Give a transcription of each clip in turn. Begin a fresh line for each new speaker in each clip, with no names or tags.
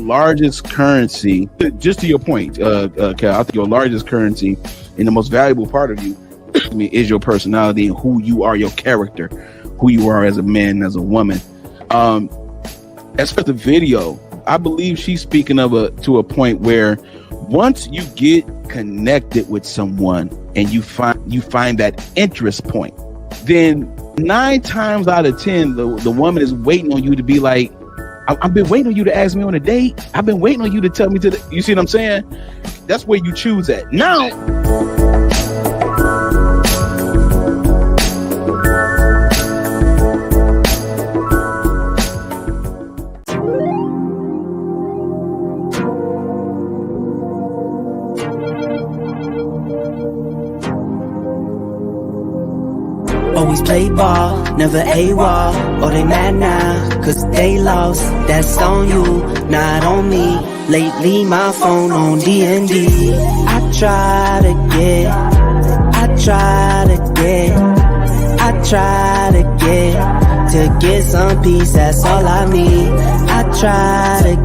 largest currency, just to your point, Cal, I think your largest currency and the most valuable part of you, I mean, is your personality and who you are, your character, who you are as a man, as a woman. As for the video, I believe she's speaking to a point where once you get connected with someone and you find that interest point, then 9 times out of 10, the woman is waiting on you to be like, I've been waiting on you to ask me on a date. I've been waiting on you to tell me you see what I'm saying? That's where you choose at. Now,
always play ball, never AWOL. Oh, they mad now, cause they lost. That's on you, not on me. Lately, my phone on D&D. I try to get some peace, that's all I need. I try to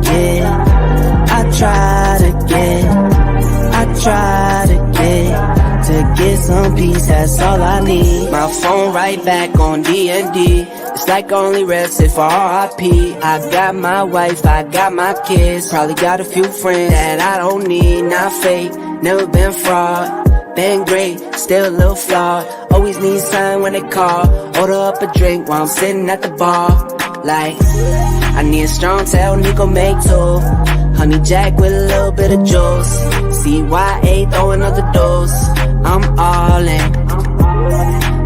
get some peace, that's all I need. My phone right back on D&D. It's like only rest if RIP. I got my wife, I got my kids. Probably got a few friends that I don't need. Not fake, never been fraud. Been great, still a little flawed. Always need sign when they call. Order up a drink while I'm sitting at the bar. Like, I need a strong tail, Nico make two. Honey Jack with a little bit of juice. CYA throwing other dose. I'm all in.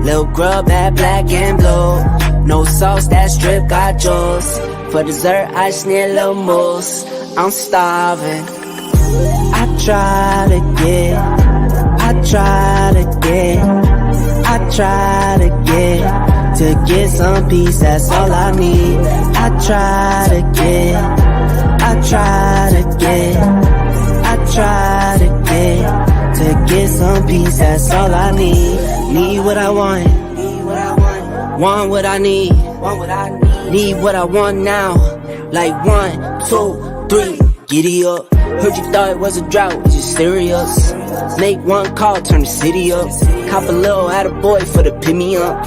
Little grub that black and blue. No sauce, that strip got juice. For dessert, I just need a little mousse. I'm starving. I try to get some peace, that's all I need. I try to get some peace, that's all I need. Need what I want what I need. Need what I want now. Like 1, 2, 3, giddy up. Heard you thought it was a drought, is you serious? Make one call, turn the city up. Cop a little attaboy for the pick me up.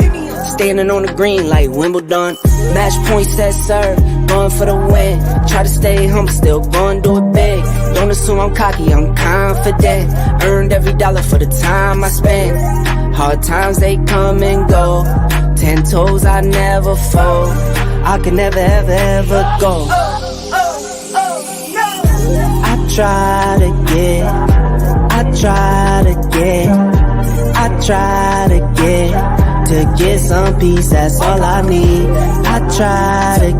Standing on the green like Wimbledon. Match points that serve, going for the win. Try to stay humble, still going do it big. Don't assume I'm cocky, I'm confident. Earned every dollar for the time I spent. Hard times, they come and go. 10 toes, I never fold. I can never, ever, ever go. I try to get some peace, that's all I need. I try to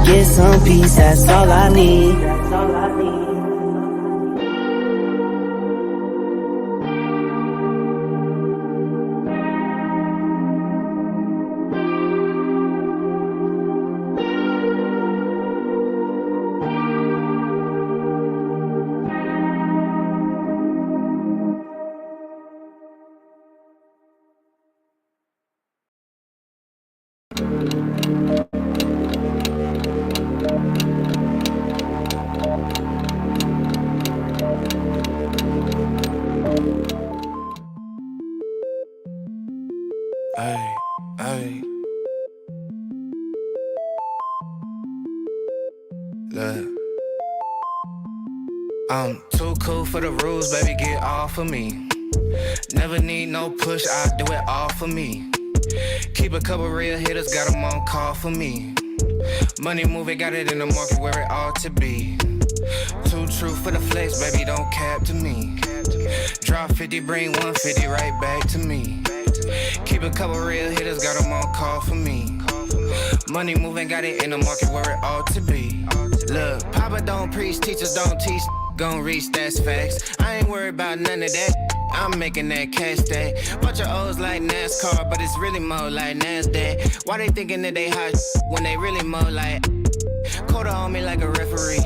get some peace, that's all I need.
Ay. Look. I'm too cool for the rules, baby, get off of me. Never need no push, I do it all for me. Keep a couple real hitters, got them on call for me. Money moving, got it in the market where it ought to be. Too true for the flex, baby, don't cap to me. Drop 50, bring 150 right back to me. Keep a couple real hitters, got them on call for me. Money moving, got it in the market where it ought to be. Look, Papa don't preach, teachers don't teach. Gon' reach, that's facts. I ain't worried about none of that. I'm making that cash day. Bunch of O's like NASCAR, but it's really more like NASDAQ. Why they thinking that they hot when they really more like quarter on me like a referee?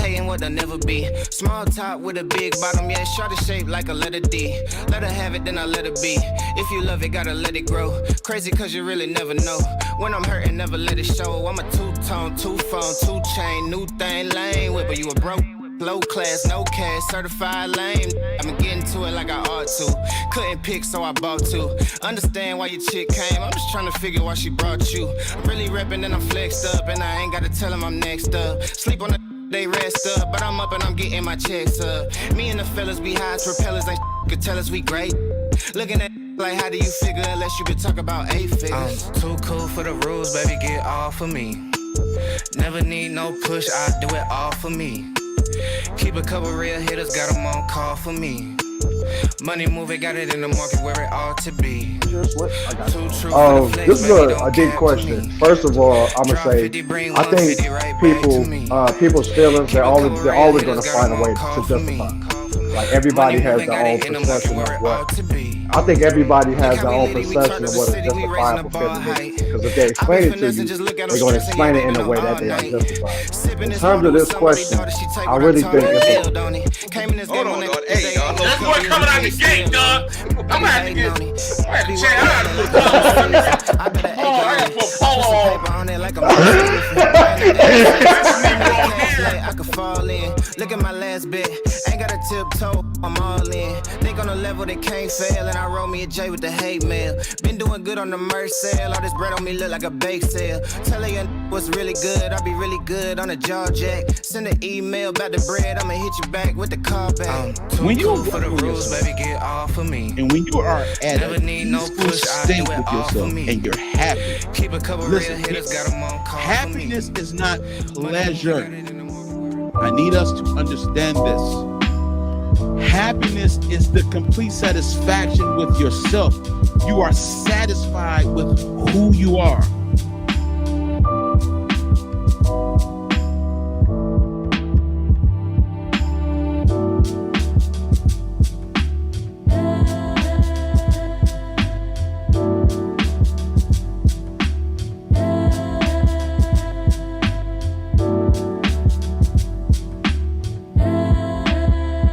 dating what they'll never be. Small top with a big bottom, yeah, shorter shape like a letter D. Let her have it, then I let her be. If you love it, gotta let it grow. Crazy cause you really never know. When I'm hurting, never let it show. I'm a two-tone, two-phone, two-chain, new thing, lane with, but you a broke. Low class, no cash, certified lame. I've been getting to it like I ought to. Couldn't pick, so I bought two. Understand why your chick came, I'm just trying to figure why she brought you. I'm really reppin' and I'm flexed up, and I ain't gotta tell him I'm next up. Sleep on the they rest up, but I'm up and I'm getting my checks up. Me and the fellas be high as propellers, ain't could tell us we great. Looking at like how do you figure unless you could talk about 8 figures. I'm too cool for the rules, baby, get off of me. Never need no push, I do it all for me. Keep a couple real hitters, got them on call for me. Money moving, got it in the market where it ought to be.
This is a deep question. First of all, I'm gonna say I think people's feelings they're always gonna find a way to justify. Like everybody has their own perception of what. I think everybody has their own perception of what a justifiable feeling is. Because if they explain it to you, they're going to explain it in a way that they are justified. In terms of this question, I really think it's a...
Hold on, dog. Hey, dog. This boy coming out the gate, dog. I'm gonna have to get... I have to check. I gotta put a polo on. I gotta put a polo on.
I could fall in. Look at my last bet. Ain't got a tiptoe. I'm all in. Think on the level they can't fail. And I roll me a J with the hate mail. Been doing good on the merch sale. All this bread on me look like a bake sale. Tell her what's really good. I'll be really good on a jaw jack. Send an email about the bread. I'ma hit you back with the call back.
When you
for the rules, baby, get off of me.
And when you are at
never
a
need no push,
state with yourself and you're happy,
keep a couple real hitters, got them on call.
Happiness is not pleasure. I need us to understand this. Happiness is the complete satisfaction with yourself. You are satisfied with who you are.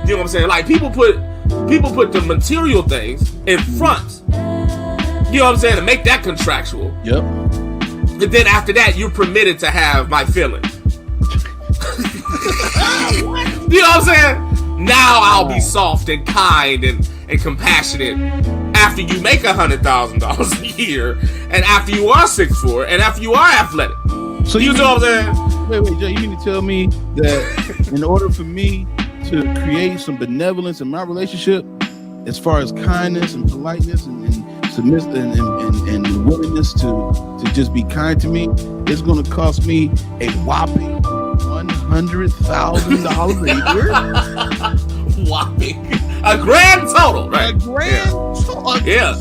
You know what I'm saying? Like people put the material things in front. You know what I'm saying? To make that contractual.
Yep.
And then after that, you're permitted to have my feelings. You know what I'm saying? Now I'll be soft and kind and compassionate after you make $100,000 a year, and after you are 6'4", and after you are athletic. So you know what I'm saying?
Wait, Joe, you mean to tell me that in order for me to create some benevolence in my relationship, as far as kindness and politeness and submissive and willingness to just be kind to me, it's going to cost me a whopping $100,000 a year?
Whopping. A grand total, right?
A grand total.
Yeah.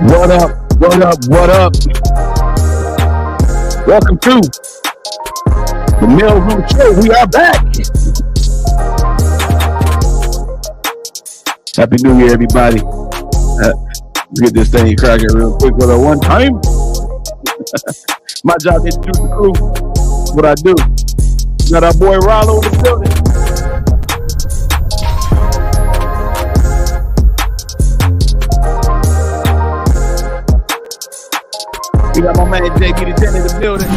What up? What up? What up? Welcome to the Maleroom Show. We are back. Happy New Year, everybody. Let's get this thing cracking real quick with a one time. My job is to introduce the crew. What I do. Got our boy Rollo in the building. We got my man JB the 10 in the building.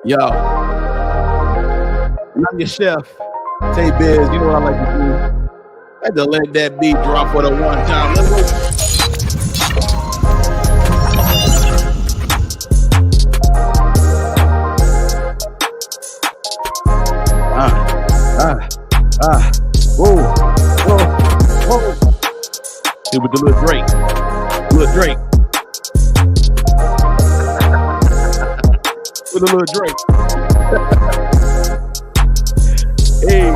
Yo. And I'm your chef, Tay Biz. You know what I like to do. I had to let that beat drop for the one time. Let's go. Whoa. Here with the little Drake. With a little Drake. Hey.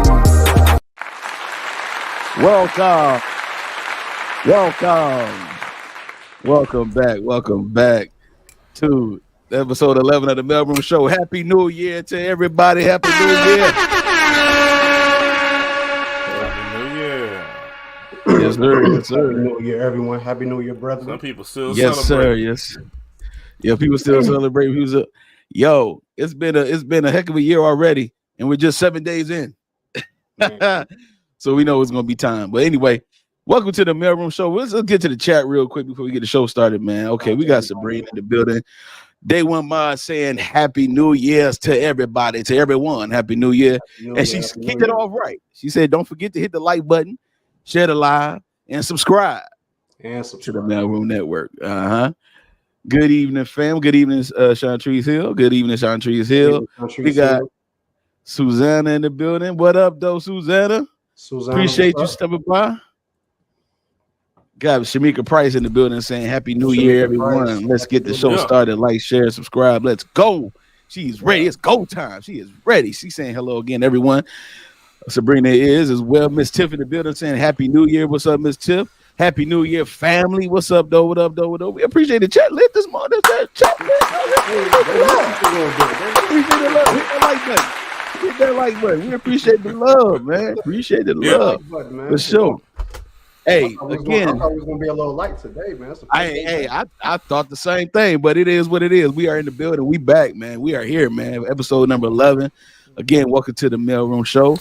Welcome back to episode 11 of the Maleroom Show. Happy New Year to everybody. Happy New Year. Yes, sir.
Happy New Year, everyone. Happy New Year, brother.
Some people still
celebrate. Sir. Yes. Yeah, people still celebrate. Yo, it's been a heck of a year already, and we're just 7 days in. So we know it's gonna be time. But anyway, welcome to the Maleroom Show. Let's get to the chat real quick before we get the show started, man. Okay, we got Sabrina in the building. Day One Mod saying Happy New Year's to everybody, to everyone. Happy New Year. And she kicked it off right. She said, don't forget to hit the like button, share the live, and subscribe to the Maleroom Network. Good evening, fam. Good evening, Chantrice Hill. Good evening, Chantrice Hill. We got Susanna in the building. What up, though, Susanna? Appreciate you stepping by. Got Shamika Price in the building saying Happy New Year, everyone. Let's get the show started. Like, share, subscribe. Let's go. She's ready. It's go time. She is ready. She's saying hello again, everyone. Sabrina is as well. Miss Tiff in the building saying Happy New Year. What's up, Miss Tiff? Happy New Year, family. What's up, though? What up, though? What up? We appreciate the chat. Lit this morning. Chat. Appreciate the love. Hit that like button. Hit that like button. We appreciate the love, man. Appreciate the love. For sure. Hey, again.
I thought it was going to be a little light today, man.
I thought the same thing, but it is what it is. We are in the building. We back, man. We are here, man. Episode number 11. Again, welcome to the Maleroom Show.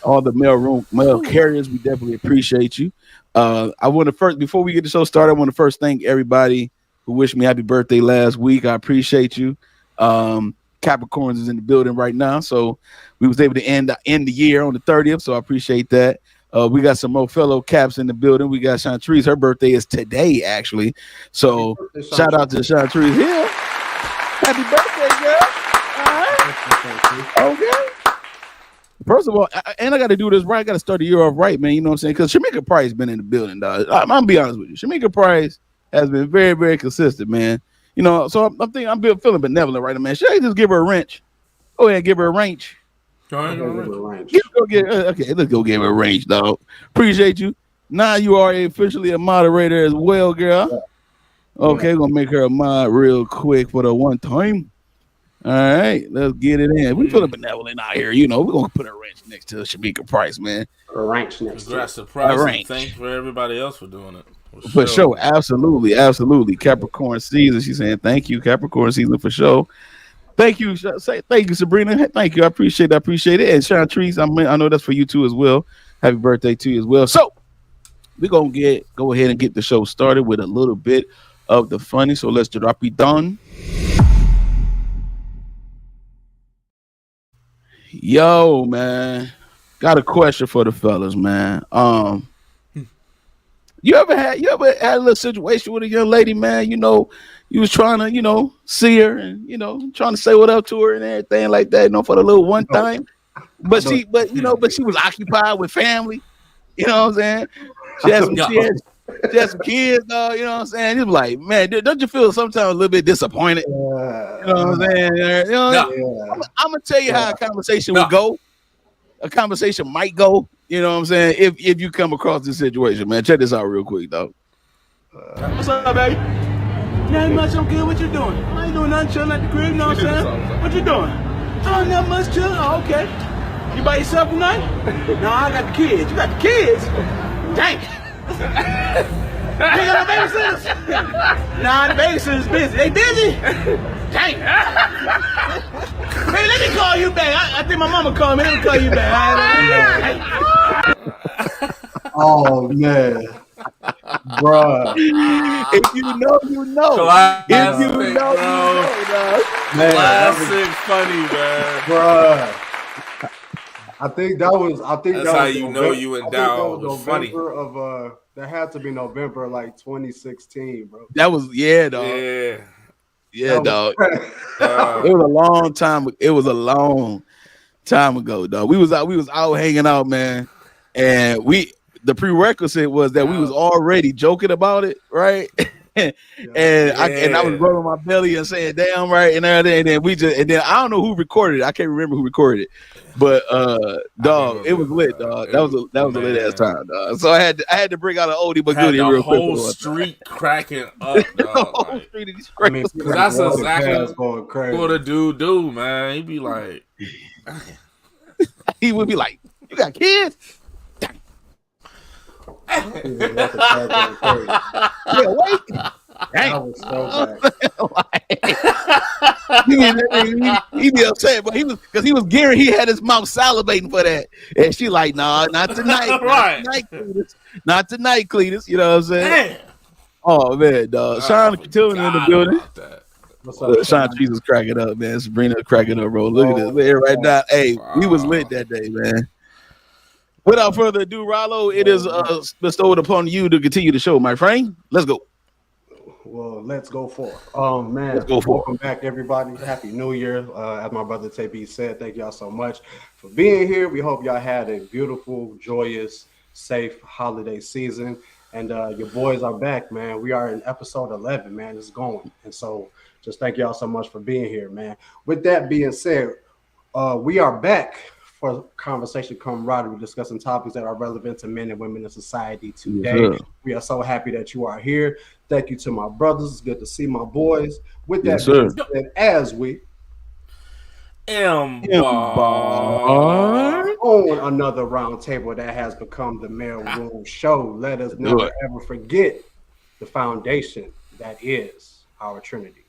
All the mail carriers, we definitely appreciate you. I want to first, before we get the show started, I want to first thank everybody who wished me happy birthday last week. I appreciate you. Capricorns is in the building right now, so we was able to end the year on the 30th, so I appreciate that. We got some more fellow Caps in the building. We got Chantrice. Her birthday is today, actually. So shout out to Chantrice Hill. Happy birthday, girl. All right. Okay. First of all, and I got to do this right. I got to start the year off right, man. You know what I'm saying? Because Shamika Price been in the building, dog. I'm going to be honest with you. Shamika Price has been very, very consistent, man. You know, so I'm feeling benevolent right now, man. Should I just give her a wrench? Go ahead and give her a wrench.
Let's go
give her a wrench, dog. Appreciate you. Now you are officially a moderator as well, girl. Okay, gonna make her a mod real quick for the one time. All right, let's get it in. We feeling benevolent out here, you know. We're gonna put a wrench next to Shamika Price, man.
A wrench next to
surprise. Thanks for everybody else for doing it.
For sure, absolutely. Capricorn season. She's saying thank you, Capricorn season for sure. Thank you, Sabrina. Thank you. I appreciate it. And Chantrice, I know that's for you too as well. Happy birthday to you as well. So we're gonna go ahead and get the show started with a little bit of the funny. So let's drop it down. Yo, man, got a question for the fellas, man. You ever had a little situation with a young lady, man? You know, you was trying to, you know, see her and, you know, trying to say what up to her and everything like that, you know, for the little one time. But she was occupied with family. You know what I'm saying? She had some kids, though. You know what I'm saying? You're like, man, don't you feel sometimes a little bit disappointed? You know what I'm saying? You know, I'm gonna tell you how a conversation would go. a conversation might go. You know what I'm saying? If you come across this situation, man, check this out real quick, dog.
What's up, baby? Nothing much. I'm good. What you doing? I ain't doing nothing. Chilling at the crib. You know what I'm saying? What you doing? Oh, not much. Chilling. Oh, okay. You by yourself tonight? No, I got the kids. You got the kids? Dang. You got no babysitters? Nah, the babysitter's busy. They busy? Dang. Hey, let me call you back. I think my mama called me. Let me call you back.
Oh man, bruh.
If you know, you know.
Classic,
If you know, you know, dog.
Man,
Classic funny, man.
bruh. I think that was
how you know you endowed
was
with funny.
November of that had to be November like 2016, bro.
That was dog. Yeah, dog. It was a long time. It was a long time ago, dog. We was out hanging out, man, and the prerequisite was that we was already joking about it, right? I was rubbing my belly and saying "damn" right and everything, and then I don't know who recorded it. I can't remember who recorded it, but dog, it was lit, dog. That was a lit ass time, dog. So I had to bring out an oldie but goodie real quick.
The whole street cracking up, dog.
The whole street is crazy.
That's exactly what a dude do, man. He'd be like,
he would be like, "You got kids?" Yeah, wait.
That was so
bad. He be upset, but he was gearing. He had his mouth salivating for that, and she like, "Nah, not tonight,
right?
Not tonight, Cletus." You know what I'm saying?
Damn.
Oh man, dog. Sean Tilton in the building.
What's up,
Sean Jesus cracking up, man. Sabrina cracking up, bro. Look at this man right now. Hey, we was lit that day, man. Without further ado, Rollo, it is bestowed upon you to continue the show, my friend. Let's go.
Well, let's go for it. Man,
let's go for
welcome back, everybody. Happy New Year. As my brother TB said, thank y'all so much for being here. We hope y'all had a beautiful, joyous, safe holiday season. And your boys are back, man. We are in episode 11, man. It's going. And so just thank y'all so much for being here, man. With that being said, we are back for conversation camaraderie, discussing topics that are relevant to men and women in society today.
Yes,
we are so happy that you are here. Thank you to my brothers. It's good to see my boys. With that
yes,
being said, as we
embark
on another round table that has become the Maleroom show, let us never ever forget the foundation that is our Trinity.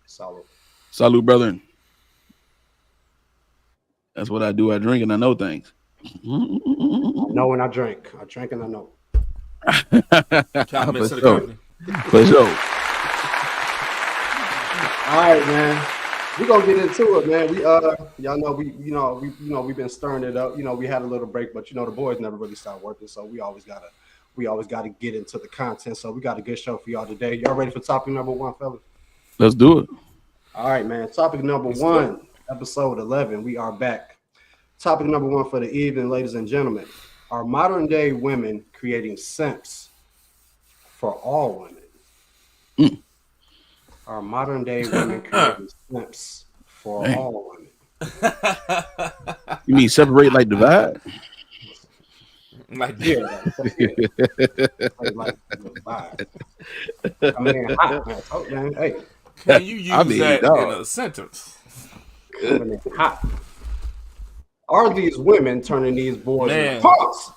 Salute.
Salute, brethren. That's what I do. I drink and I know things.
I know and I drink. I drink and I know.
For sure.
All right, man. We're gonna get into it, man. We y'all know we've been stirring it up. We had a little break, but the boys never really stopped working, so we always gotta get into the content. So we got a good show for y'all today. Y'all ready for topic number 1, fellas?
Let's do it.
All right, man. Topic number 1. Episode 11, we are back. Topic number 1 for the evening, ladies and gentlemen. Are modern day women creating simps for all women? Are modern day women creating simps for all women?
You mean separate like divide?
Like
like divide. I mean, hot, man. Oh, man. Hey.
Can you use that in a sentence?
Hot. Are these women turning these boys into punks?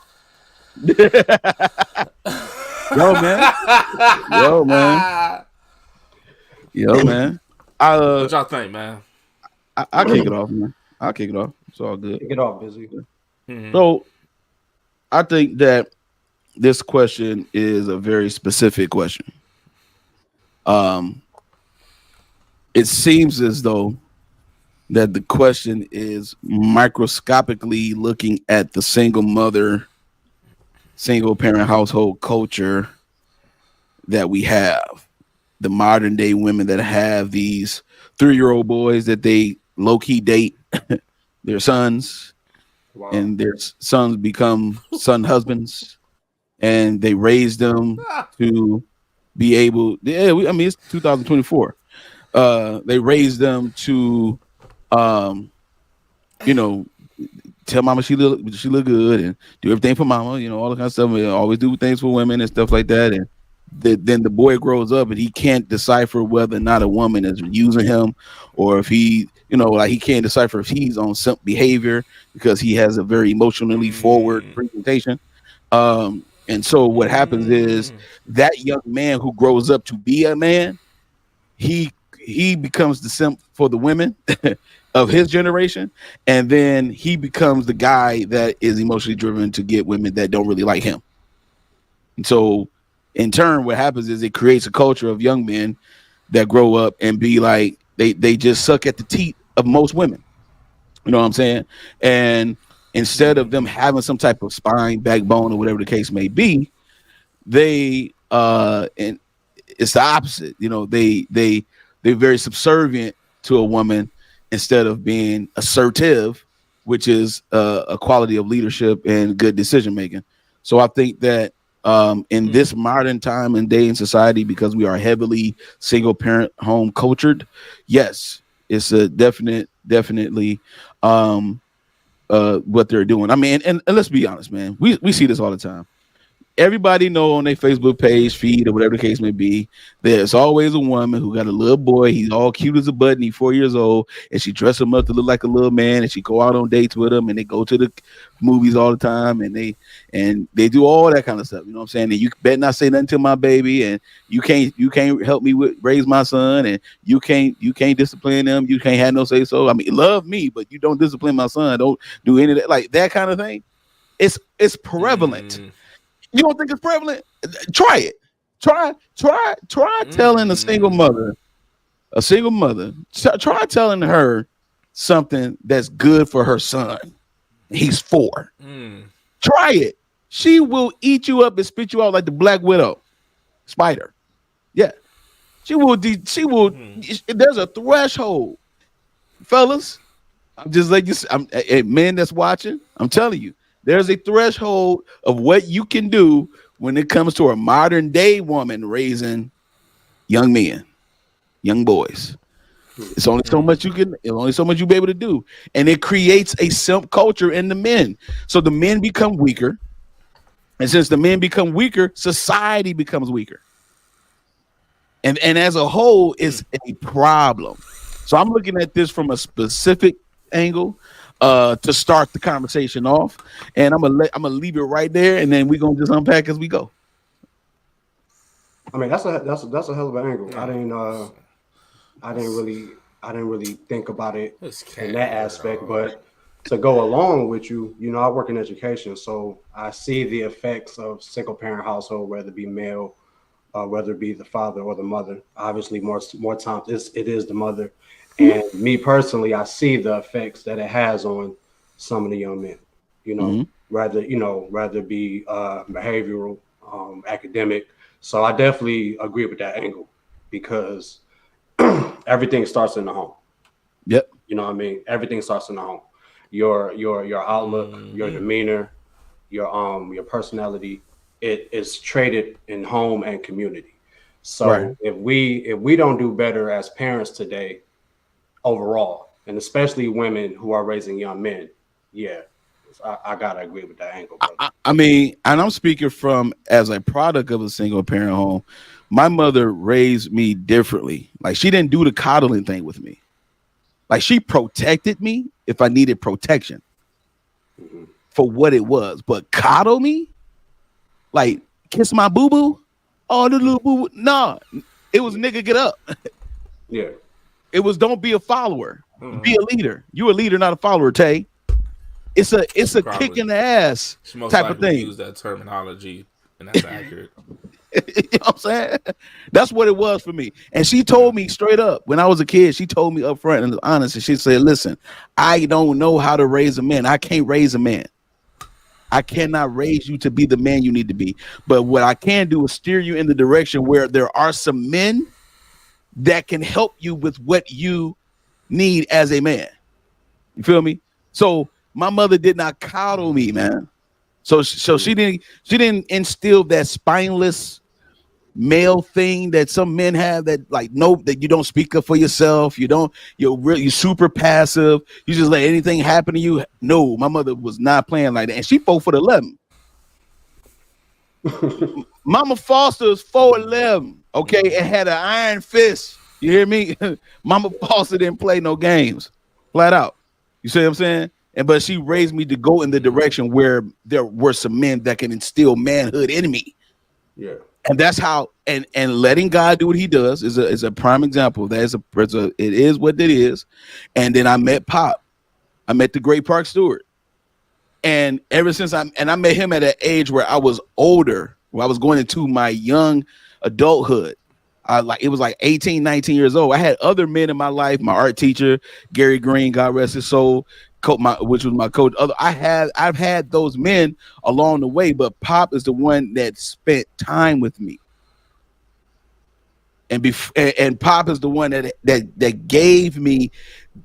Yo, man.
What y'all think, man?
I'll kick it off, man. I'll kick it off. It's all good.
Kick it off, Busy.
Mm-hmm.
So, I think that this question is a very specific question. It seems as though that the question is microscopically looking at the single mother, single parent household culture that we have. The modern day women that have these 3-year-old boys that they low-key date their sons. Wow. And their sons become son husbands, and they raise them to be able. It's 2024. They raise them to, to tell mama she look good and do everything for mama, all the kind of stuff. And always do things for women and stuff like that. And then the boy grows up and he can't decipher whether or not a woman is using him, or if he, like he can't decipher if he's on some behavior because he has a very emotionally forward presentation. And so what happens is that young man who grows up to be a man, he becomes the simp for the women of his generation, and then he becomes the guy that is emotionally driven to get women that don't really like him. And so in turn, what happens is it creates a culture of young men that grow up and be like, they just suck at the teat of most women. You know what I'm saying? And instead of them having some type of spine, backbone, or whatever the case may be, they and it's the opposite. They're very subservient to a woman instead of being assertive, which is a quality of leadership and good decision making. So I think that in this modern time and day in society, because we are heavily single parent home cultured, yes, it's a definitely what they're doing. I mean, and let's be honest, man, we see this all the time. Everybody know on their Facebook page, feed, or whatever the case may be, there's always a woman who got a little boy. He's all cute as a button. He's 4 years old, and she dress him up to look like a little man, and she go out on dates with him, and they go to the movies all the time, and they do all that kind of stuff. You know what I'm saying? And you better not say nothing to my baby, and you can't help me raise my son, and you can't discipline them. You can't have no say so. I mean, love me, but you don't discipline my son. Don't do any of that, like that kind of thing. It's prevalent. You don't think it's prevalent? Try it. Try telling a single mother, try telling her something that's good for her son. He's 4. Try it. She will eat you up and spit you out like the Black Widow spider. Yeah. She will. There's a threshold, fellas. I'm just like you, men that's watching. I'm telling you. There's a threshold of what you can do when it comes to a modern day woman raising young men, young boys. It's only so much you can. It's only so much you be able to do, and it creates a simp culture in the men. So the men become weaker, and since the men become weaker, society becomes weaker, and as a whole, it's a problem. So I'm looking at this from a specific angle. To start the conversation off, and I'm gonna leave it right there, and then we're gonna just unpack as we go.
I mean, that's a hell of an angle. I didn't really think about it in that aspect, but to go along with you, I work in education, so I see the effects of single parent household, whether it be male, whether it be the father or the mother. Obviously, more times it is the mother. And me personally, I see the effects that it has on some of the young men, rather it be behavioral, academic. So I definitely agree with that angle because everything starts in the home.
Yep.
You know what I mean? Everything starts in the home. Your outlook, your demeanor, your personality, it is traded in home and community. So if we don't do better as parents today, overall, and especially women who are raising young men, I gotta agree with that angle.
I mean, and I'm speaking from as a product of a single parent home. My mother raised me differently. Like, she didn't do the coddling thing with me. Like, she protected me if I needed protection for what it was, but coddle me, like kiss my boo boo, oh the little boo boo. Nah, it was nigga get up.
Yeah.
It was don't be a follower, be a leader. You a leader, not a follower, Tay. It's a kick in the ass type of thing.
Use that terminology, and that's accurate.
You know what I'm saying? That's what it was for me. And she told me straight up when I was a kid. She told me up front and honest. And she said, "Listen, I don't know how to raise a man. I can't raise a man. I cannot raise you to be the man you need to be. But what I can do is steer you in the direction where there are some men that can help you with what you need as a man." You feel me? So my mother did not coddle me, man. So she didn't instill that spineless male thing that some men have that like that you don't speak up for yourself. You're super passive. You just let anything happen to you. No, my mother was not playing like that, and she 4'11". Mama Foster is 4'11". Okay, and had an iron fist. You hear me? Mama Foster didn't play no games, flat out. You see what I'm saying? But she raised me to go in the direction where there were some men that can instill manhood in me.
Yeah.
And that's how, and letting God do what he does is a prime example. It is what it is. And then I met Pop. I met the great Park Stewart. And ever since I met him at an age where I was older, where I was going into my young adulthood. It was like 18, 19 years old. I had other men in my life, my art teacher, Gary Green, God rest his soul, which was my coach. I've had those men along the way, but Pop is the one that spent time with me. And Pop is the one that gave me,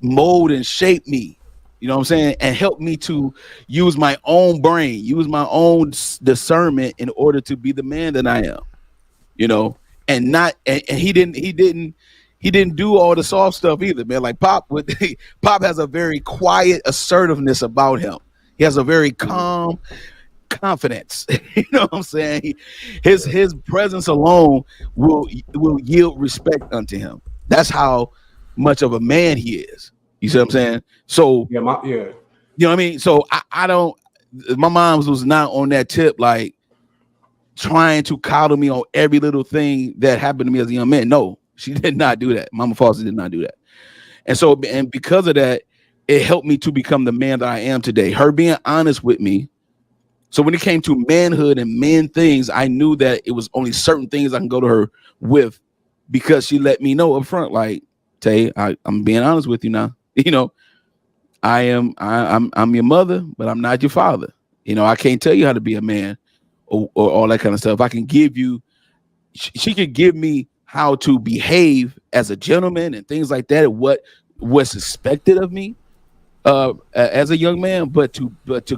mold and shaped me. You know what I'm saying? And helped me to use my own brain, use my own discernment in order to be the man that I am. You know, and he didn't do all the soft stuff either, man. Like Pop has a very quiet assertiveness about him. He has a very calm confidence. You know what I'm saying? His presence alone will yield respect unto him. That's how much of a man he is. You see what I'm saying? So
you know
what I mean? So I don't. My mom was not on that tip, like trying to coddle me on every little thing that happened to me as a young man. No, she did not do that. Mama Foster did not do that. And because of that, it helped me to become the man that I am today. Her being honest with me. So when it came to manhood and men things, I knew that it was only certain things I can go to her with, because she let me know up front, like, Tay, I'm being honest with you now. You know, I'm your mother, but I'm not your father. You know, I can't tell you how to be a man or all that kind of stuff. I can give you, she could give me how to behave as a gentleman and things like that, what's expected of me as a young man, but to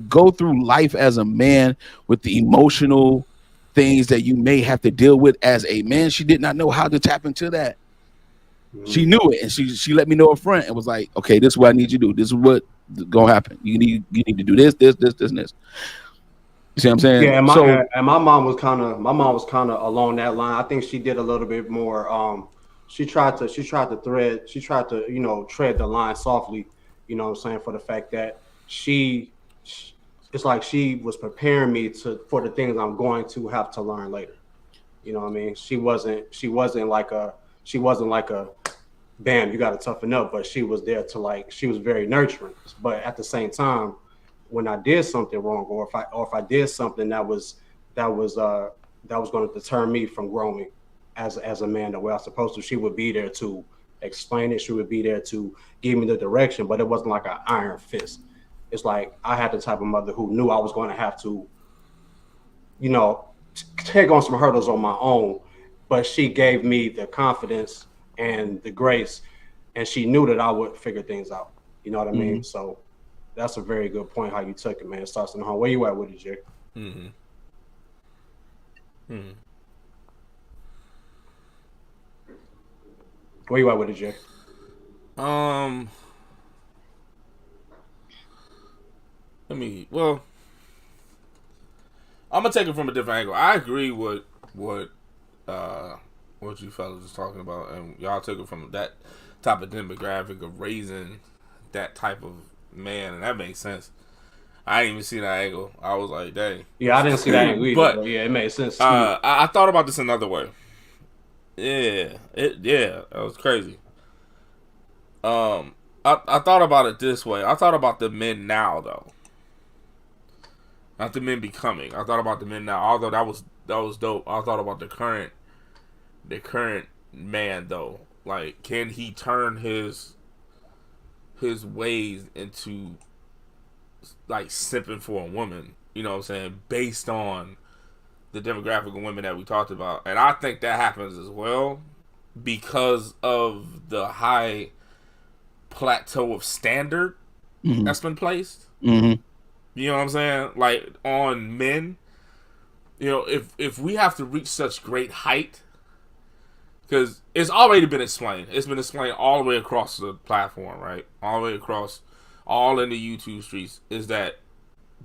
go through life as a man with the emotional things that you may have to deal with as a man, she did not know how to tap into that. She knew it, and she let me know up front and was like, okay, this is what I need you to do. This is what gonna happen. You need to do this, and this. You see what I'm saying?
Yeah, and my mom was kind of along that line. I think she did a little bit more. She tried to tread the line softly. You know what I'm saying? For the fact that it's like she was preparing me for the things I'm going to have to learn later. You know what I mean? She wasn't like a bam, you got to toughen up, but she was there to she was very nurturing. But at the same time, when I did something wrong, or if I did something that was going to deter me from growing as a man the way I was supposed to, she would be there to explain it. She would be there to give me the direction, but it wasn't like an iron fist. It's like I had the type of mother who knew I was going to have to, take on some hurdles on my own, but she gave me the confidence and the grace, and she knew that I would figure things out. You know what I mean? So that's a very good point how you took it, man. It starts in the home. Where you at with it, Jay? Where you at with it, Jay?
I'm gonna take it from a different angle. I agree with what you fellas was talking about, and y'all took it from that type of demographic of raising that type of man, and that makes sense. I didn't even see that angle. I was like, dang.
Yeah, I didn't see that angle either, but yeah, it made sense.
I thought about this another way. That was crazy. I thought about it this way. I thought about the men now, though. Not the men becoming. I thought about the men now. Although that was dope. I thought about the current man, though. Like, can he turn his ways into like simping for a woman? You know what I'm saying? Based on the demographic of women that we talked about, and I think that happens as well because of the high plateau of standard that's been placed. You know what I'm saying? Like on men, you know, if we have to reach such great height, because it's already been explained. It's been explained all the way across the platform, right? All the way across, all in the YouTube streets, is that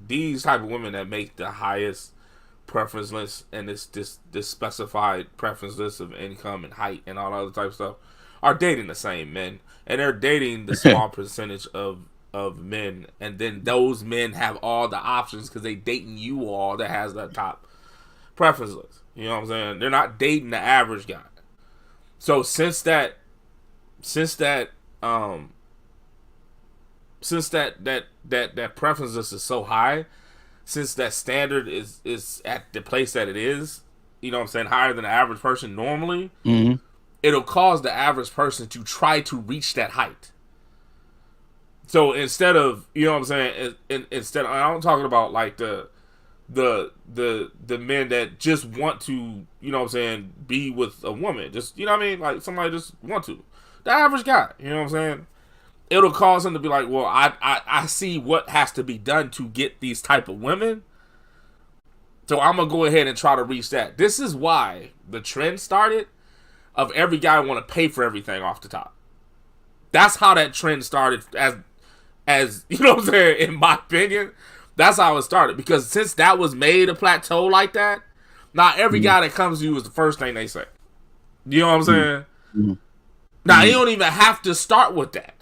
these type of women that make the highest preference list and this specified preference list of income and height and all that other type of stuff are dating the same men, and they're dating the small percentage of men, and then those men have all the options because they dating you all that has that top preference list. You know what I'm saying? They're not dating the average guy. So since that preference list is so high, since that standard is at the place that it is, you know what I'm saying, higher than the average person normally, it'll cause the average person to try to reach that height. So instead of, you know what I'm saying, instead, I'm talking about like the men that just want to, you know what I'm saying, be with a woman, just, you know what I mean, like somebody just want to. The average guy, you know what I'm saying, it'll cause him to be like, well, I see what has to be done to get these type of women, so I'm gonna go ahead and try to reach that. This is why the trend started of every guy want to pay for everything off the top. That's how that trend started, as you know what I'm saying, in my opinion. That's how it started, because since that was made a plateau like that, not every guy that comes to you is the first thing they say. You know what I'm saying? Now, you don't even have to start with that.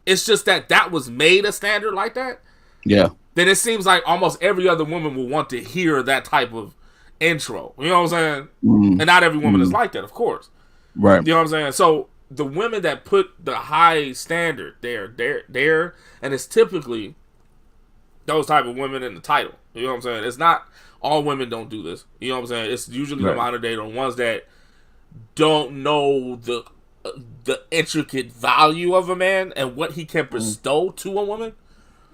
It's just that was made a standard like that.
Yeah.
Then it seems like almost every other woman will want to hear that type of intro. You know what I'm saying? And not every woman is like that, of course.
Right.
You know what I'm saying? So the women that put the high standard there, and it's typically those type of women in the title. You know what I'm saying? It's not all women don't do this. You know what I'm saying? It's usually the modern day, the ones that don't know the intricate value of a man and what he can bestow to a woman,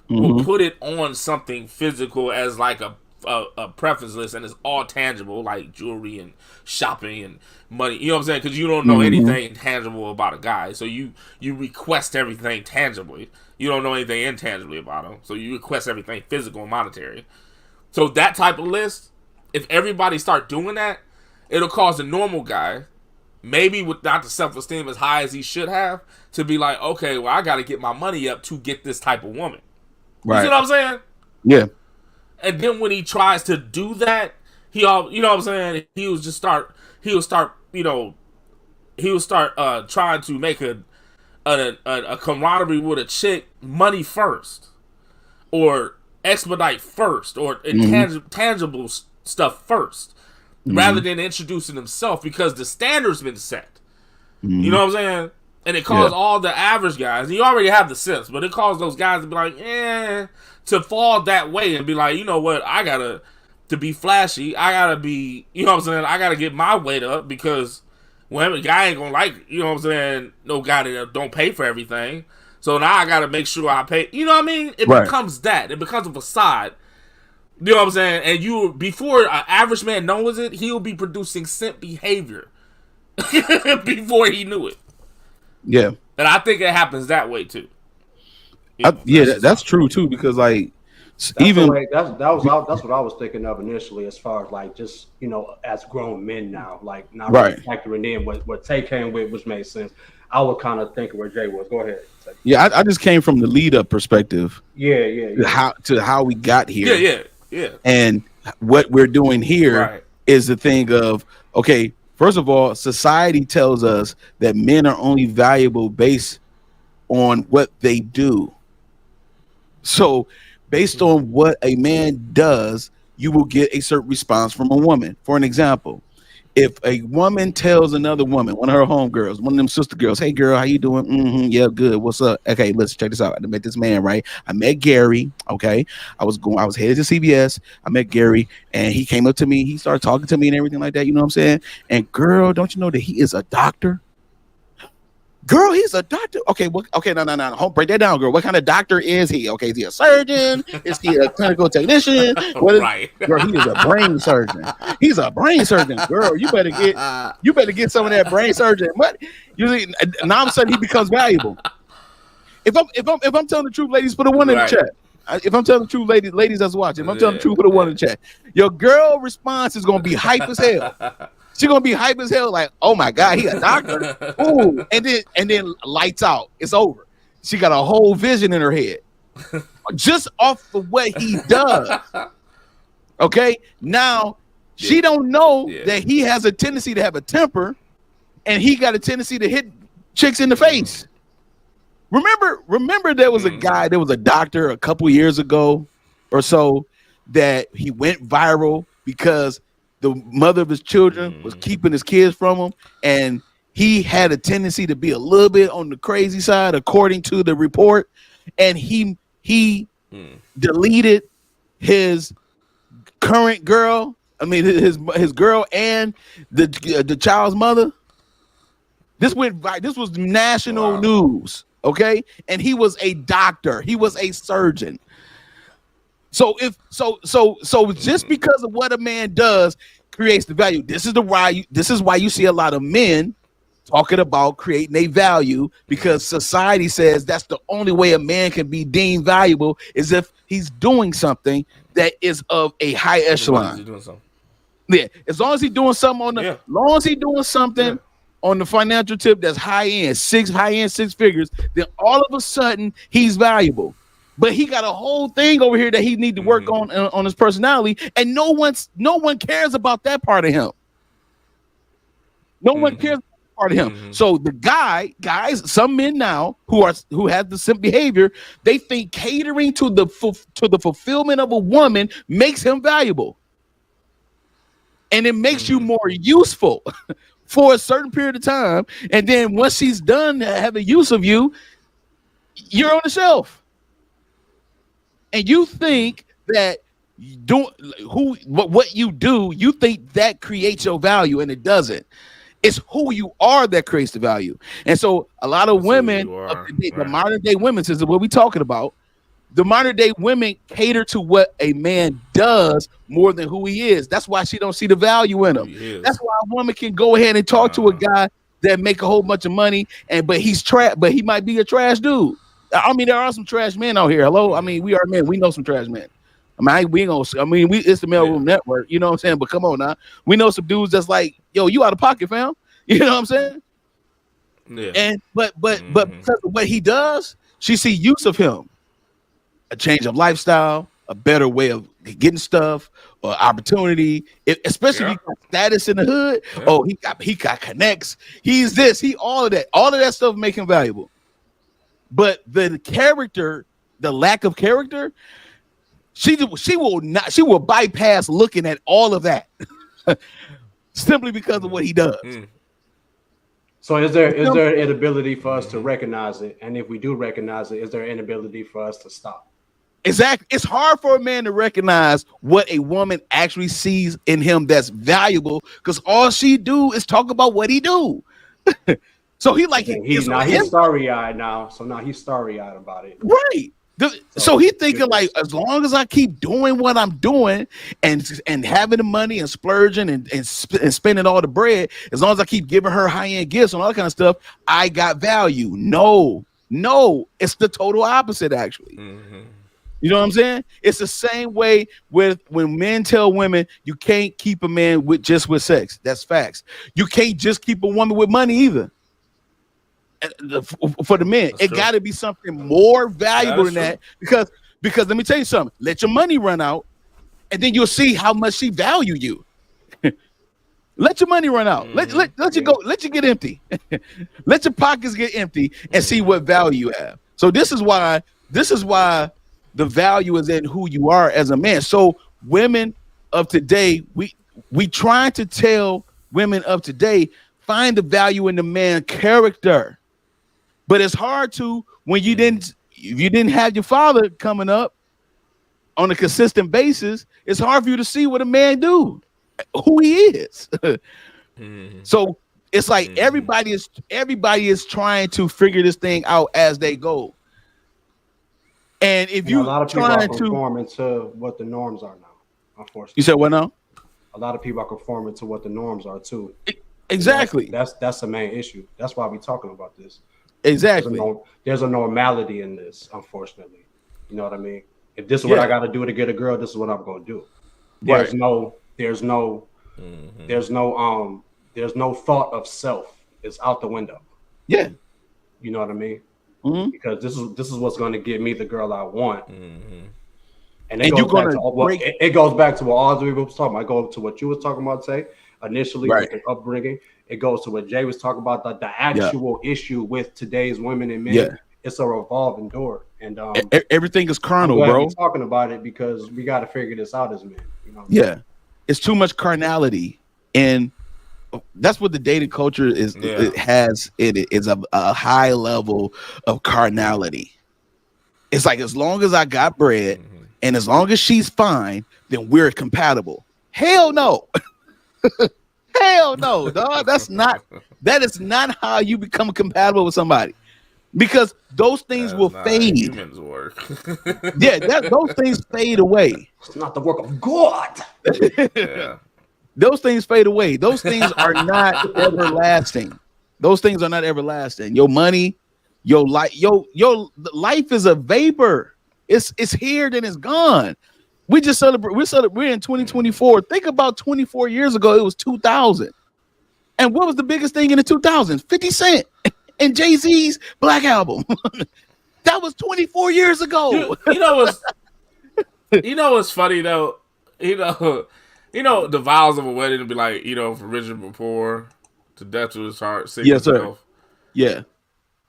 will put it on something physical as like a preference list, and it's all tangible, like jewelry and shopping and money. You know what I'm saying? Because you don't know anything tangible about a guy, so you request everything tangibly. You don't know anything intangibly about him, so you request everything physical and monetary. So that type of list, if everybody start doing that, it'll cause a normal guy, maybe without the self-esteem as high as he should have, to be like, okay, well, I got to get my money up to get this type of woman. Right. You see what I'm saying?
Yeah.
And then when he tries to do that, you know what I'm saying, he'll start trying to make a camaraderie with a chick money first, or expedite first, or tangible stuff first, rather than introducing himself, because the standard's been set. You know what I'm saying? And it caused all the average guys, and you already have the sense, but it caused those guys to be like, to fall that way and be like, you know what, I gotta, to be flashy, I gotta be, you know what I'm saying, I gotta get my weight up, because well, a guy ain't gonna like, you know what I'm saying, no guy that don't pay for everything. So now I gotta make sure I pay. You know what I mean? It becomes that. It becomes a facade. You know what I'm saying? And you, before an average man knows it, he'll be producing simp behavior before he knew it.
Yeah.
And I think it happens that way too.
That's true too, because like
that's what I was thinking of initially, as far as like just, you know, as grown men now, like not really factoring in what Tay came with, which made sense. I was kind of thinking where Jay was. Go ahead.
Yeah, I just came from the lead up perspective.
Yeah.
How we got here.
Yeah.
And what we're doing here is the thing of, okay, first of all, society tells us that men are only valuable based on what they do. So based on what a man does, you will get a certain response from a woman. For an example, if a woman tells another woman, one of her homegirls, one of them sister girls, hey girl, how you doing? Yeah, good. What's up? Okay, let's check this out. I met this man, right? I met Gary. Okay. I was headed to CBS. I met Gary, and he came up to me. He started talking to me and everything like that. You know what I'm saying? And girl, don't you know that he is a doctor? Girl, he's a doctor. Okay, no. Break that down, girl. What kind of doctor is he? Okay, is he a surgeon? Is he a clinical technician? Girl, he is a brain surgeon. He's a brain surgeon. Girl, you better get some of that brain surgeon. What? Now all of a sudden he becomes valuable. If I'm telling the truth, ladies, put a one in the chat. if I'm telling the truth, ladies that's watching, if I'm telling the truth, put a one in the chat. Your girl response is gonna be hype as hell. She's gonna be hype as hell, like, oh my God, he a doctor. Ooh, and then lights out. It's over. She got a whole vision in her head. Just off of what he does. Okay. Now she don't know that he has a tendency to have a temper, and he got a tendency to hit chicks in the face. Remember there was a guy, there was a doctor a couple years ago or so that he went viral because the mother of his children was keeping his kids from him, and he had a tendency to be a little bit on the crazy side, according to the report, and he deleted his current girl. I mean, his girl and the child's mother. This was national news, okay? And he was a doctor. He was a surgeon. So just because of what a man does creates the value. This is why you see a lot of men talking about creating a value, because society says that's the only way a man can be deemed valuable is if he's doing something that is of a high echelon. Yeah, as long as he's doing something on the financial tip that's high end six figures, then all of a sudden he's valuable. But he got a whole thing over here that he need to work on his personality, and no one cares about that part of him. No one cares about that part of him. So the guys, some men now who have the same behavior, they think catering to the fulfillment of a woman makes him valuable, and it makes you more useful for a certain period of time. And then once she's done having use of you, you're on the shelf. And you think that what you do, you think that creates your value, and it doesn't. It's who you are that creates the value. And so a lot of women, the modern day women, this is what we're talking about. The modern day women cater to what a man does more than who he is. That's why she don't see the value in him. That's why a woman can go ahead and talk to a guy that make a whole bunch of money, but he's but he might be a trash dude. I mean, there are some trash men out here. Hello, I mean, we are men. We know some trash men. I mean, it's the Maleroom network. You know what I'm saying? But come on now, we know some dudes that's like, yo, you out of pocket, fam. You know what I'm saying? Yeah. And but because of what he does, she see use of him, a change of lifestyle, a better way of getting stuff, or opportunity. Especially if he got status in the hood. Yeah. Oh, he got connects. He's this. All of that stuff make him valuable. But the character, the lack of character, she will bypass looking at all of that simply because of what he does.
So is there an inability for us to recognize it? And if we do recognize it, is there an inability for us to stop?
Exactly. It's hard for a man to recognize what a woman actually sees in him that's valuable, because all she do is talk about what he do. So he's
starry-eyed now. So now he's starry-eyed about it.
Right. So he's thinking like, as long as I keep doing what I'm doing and having the money and splurging and spending all the bread, as long as I keep giving her high-end gifts and all that kind of stuff, I got value. No, it's the total opposite, actually. You know what I'm saying? It's the same way with when men tell women you can't keep a man with sex. That's facts. You can't just keep a woman with money either. For the men, it got to be something more valuable than that, because let me tell you something. Let your money run out, and then you'll see how much she value you. Let your money run out. Let you go. Let you get empty. Let your pockets get empty and see what value you have. So this is why the value is in who you are as a man. So women of today, we trying to tell women of today, find the value in the man character. But it's hard to when you didn't have your father coming up on a consistent basis. It's hard for you to see what a man do, who he is. So it's like everybody is trying to figure this thing out as they go. And if you
a lot of people are conforming to what the norms are now, unfortunately.
You said what now?
A lot of people are conforming to what the norms are too.
Exactly.
That's the main issue. That's why we're talking about this.
Exactly.
There's a normality in this, unfortunately. You know what I mean? If this is what I got to do to get a girl, this is what I'm going to do. There's no thought of self. It's out the window.
Yeah.
You know what I mean?
Mm-hmm.
Because this is what's going to get me the girl I want.
Mm-hmm.
And it goes back to what Audrey was talking about. I go to what you was talking about, say initially with the upbringing. It goes to what Jay was talking about, the actual issue with today's women and men. Yeah. It's a revolving door, and
everything is carnal, bro.
We're talking about it because we got to figure this out as men. You know?
Yeah, it's too much carnality, and that's what the dating culture is. Yeah. It has a high level of carnality. It's like, as long as I got bread, and as long as she's fine, then we're compatible. Hell no. Hell no, dog. That is not how you become compatible with somebody. Because those things will fade. Humans work. Those things fade away.
It's not the work of God.
Yeah. Those things fade away. Those things are not everlasting. Those things are not everlasting. Your money, your life, your life is a vapor. It's here, then it's gone. We just celebrate. We're in 2024. Think about 24 years ago. It was 2000. And what was the biggest thing in the 2000s? 50 Cent. And Jay-Z's Black Album. That was 24 years ago.
You know what's funny though? You know the vows of a wedding to be like, from rich and poor to death to his heart.
Yes, sir. Yeah.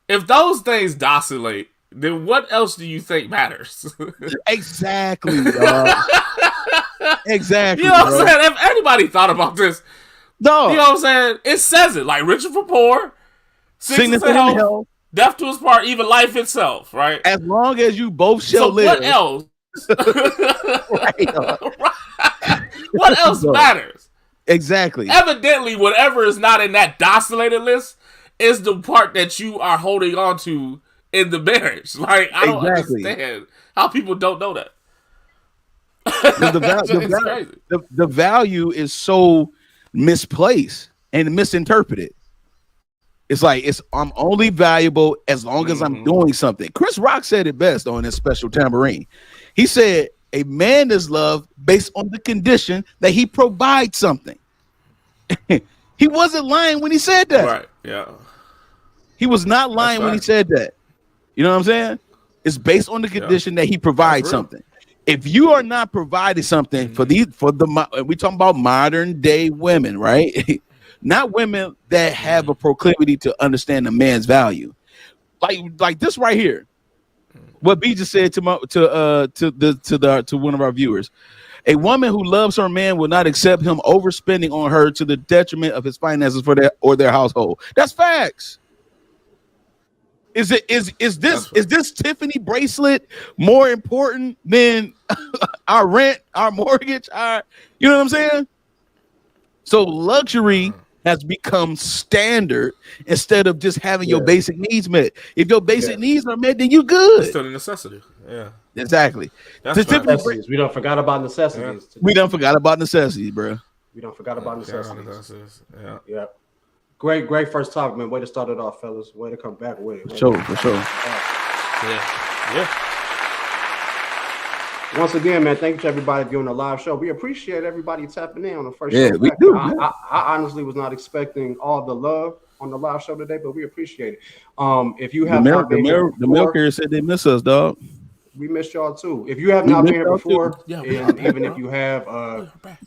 If those things oscillate, then what else do you think matters?
Exactly, dog. Exactly.
You know what I'm saying? If anybody thought about this, no. You know what I'm saying? It says it, like rich and poor. Sickness and health, death to his part, even life itself, right?
As long as you both shall live.
What else? What else matters?
Exactly.
Evidently, whatever is not in that docilated list is the part that you are holding on to in the marriage. Like, I don't understand how people don't know that.
The value is so misplaced and misinterpreted. It's like, I'm only valuable as long as I'm doing something. Chris Rock said it best on his special tambourine. He said, a man is loved based on the condition that he provides something. He wasn't lying when he said that.
Right, yeah.
He was not lying when he said that. You know what I'm saying? It's based on the condition that he provides something. If you are not providing something we talking about modern day women, right? Not women that have a proclivity to understand a man's value, like this right here. What B just said to one of our viewers: a woman who loves her man will not accept him overspending on her to the detriment of his finances for their household. That's facts. Is this Tiffany bracelet more important than our rent, our mortgage, you know what I'm saying? So luxury has become standard instead of just having your basic needs met. If your basic needs are met, then you good.
It's still a necessity. Yeah.
Exactly.
We don't forgot about necessities.
Yeah. We don't forgot about necessities, bro.
We don't forgot about necessities.
Yeah.
Yeah. Great first topic, man. Way to start it off, fellas. Way to come back with it.
For sure.
Yeah.
Once again, man, thank you to everybody viewing the live show. We appreciate everybody tapping in on the first show.
Yeah, we do.
I honestly was not expecting all the love on the live show today, but we appreciate it. If you have
the mail carrier said they miss us, dog.
We missed y'all too. If you have not been here before, and even if you have,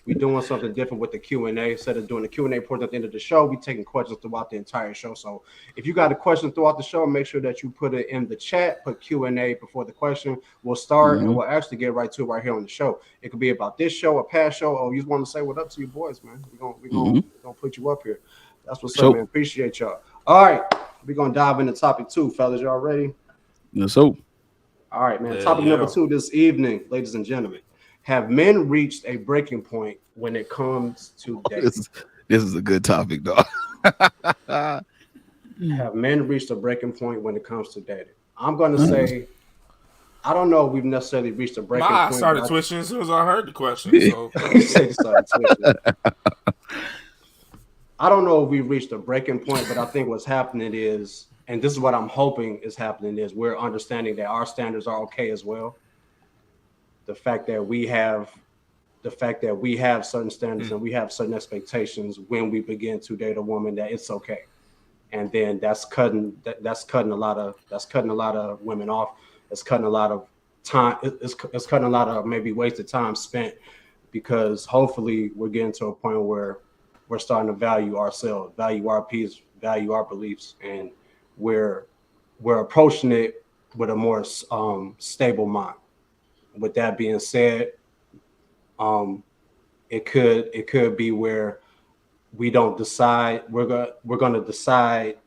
we're doing something different with the Q&A. Instead of doing the Q&A portion at the end of the show, we're taking questions throughout the entire show. So if you got a question throughout the show, make sure that you put it in the chat, put Q&A before the question. We'll start and we'll actually get right to it right here on the show. It could be about this show, a past show, or you just want to say what up to your boys, man. We're gonna put you up here. That's what's up, man. Appreciate y'all. All right, we're gonna dive into topic 2, fellas. Y'all ready?
Yes, so.
All right, man. Topic number 2 this evening, ladies and gentlemen. Have men reached a breaking point when it comes to dating?
This is a good topic, dog.
Have men reached a breaking point when it comes to dating? I'm going to say, I don't know if we've necessarily reached a breaking point.
I started twitching as soon as I heard the question. So.
I don't know if we've reached a breaking point, but I think what's happening is, and this is what I'm hoping is happening, is we're understanding that our standards are okay as well. the fact that we have certain standards and we have certain expectations when we begin to date a woman, that it's okay. And then that's cutting a lot of women off. It's cutting a lot of time. It's cutting a lot of maybe wasted time spent, because hopefully we're getting to a point where we're starting to value ourselves, value our peace, value our beliefs, and we're approaching it with a more stable mind. With that being said, it could be where we don't decide. We're gonna decide,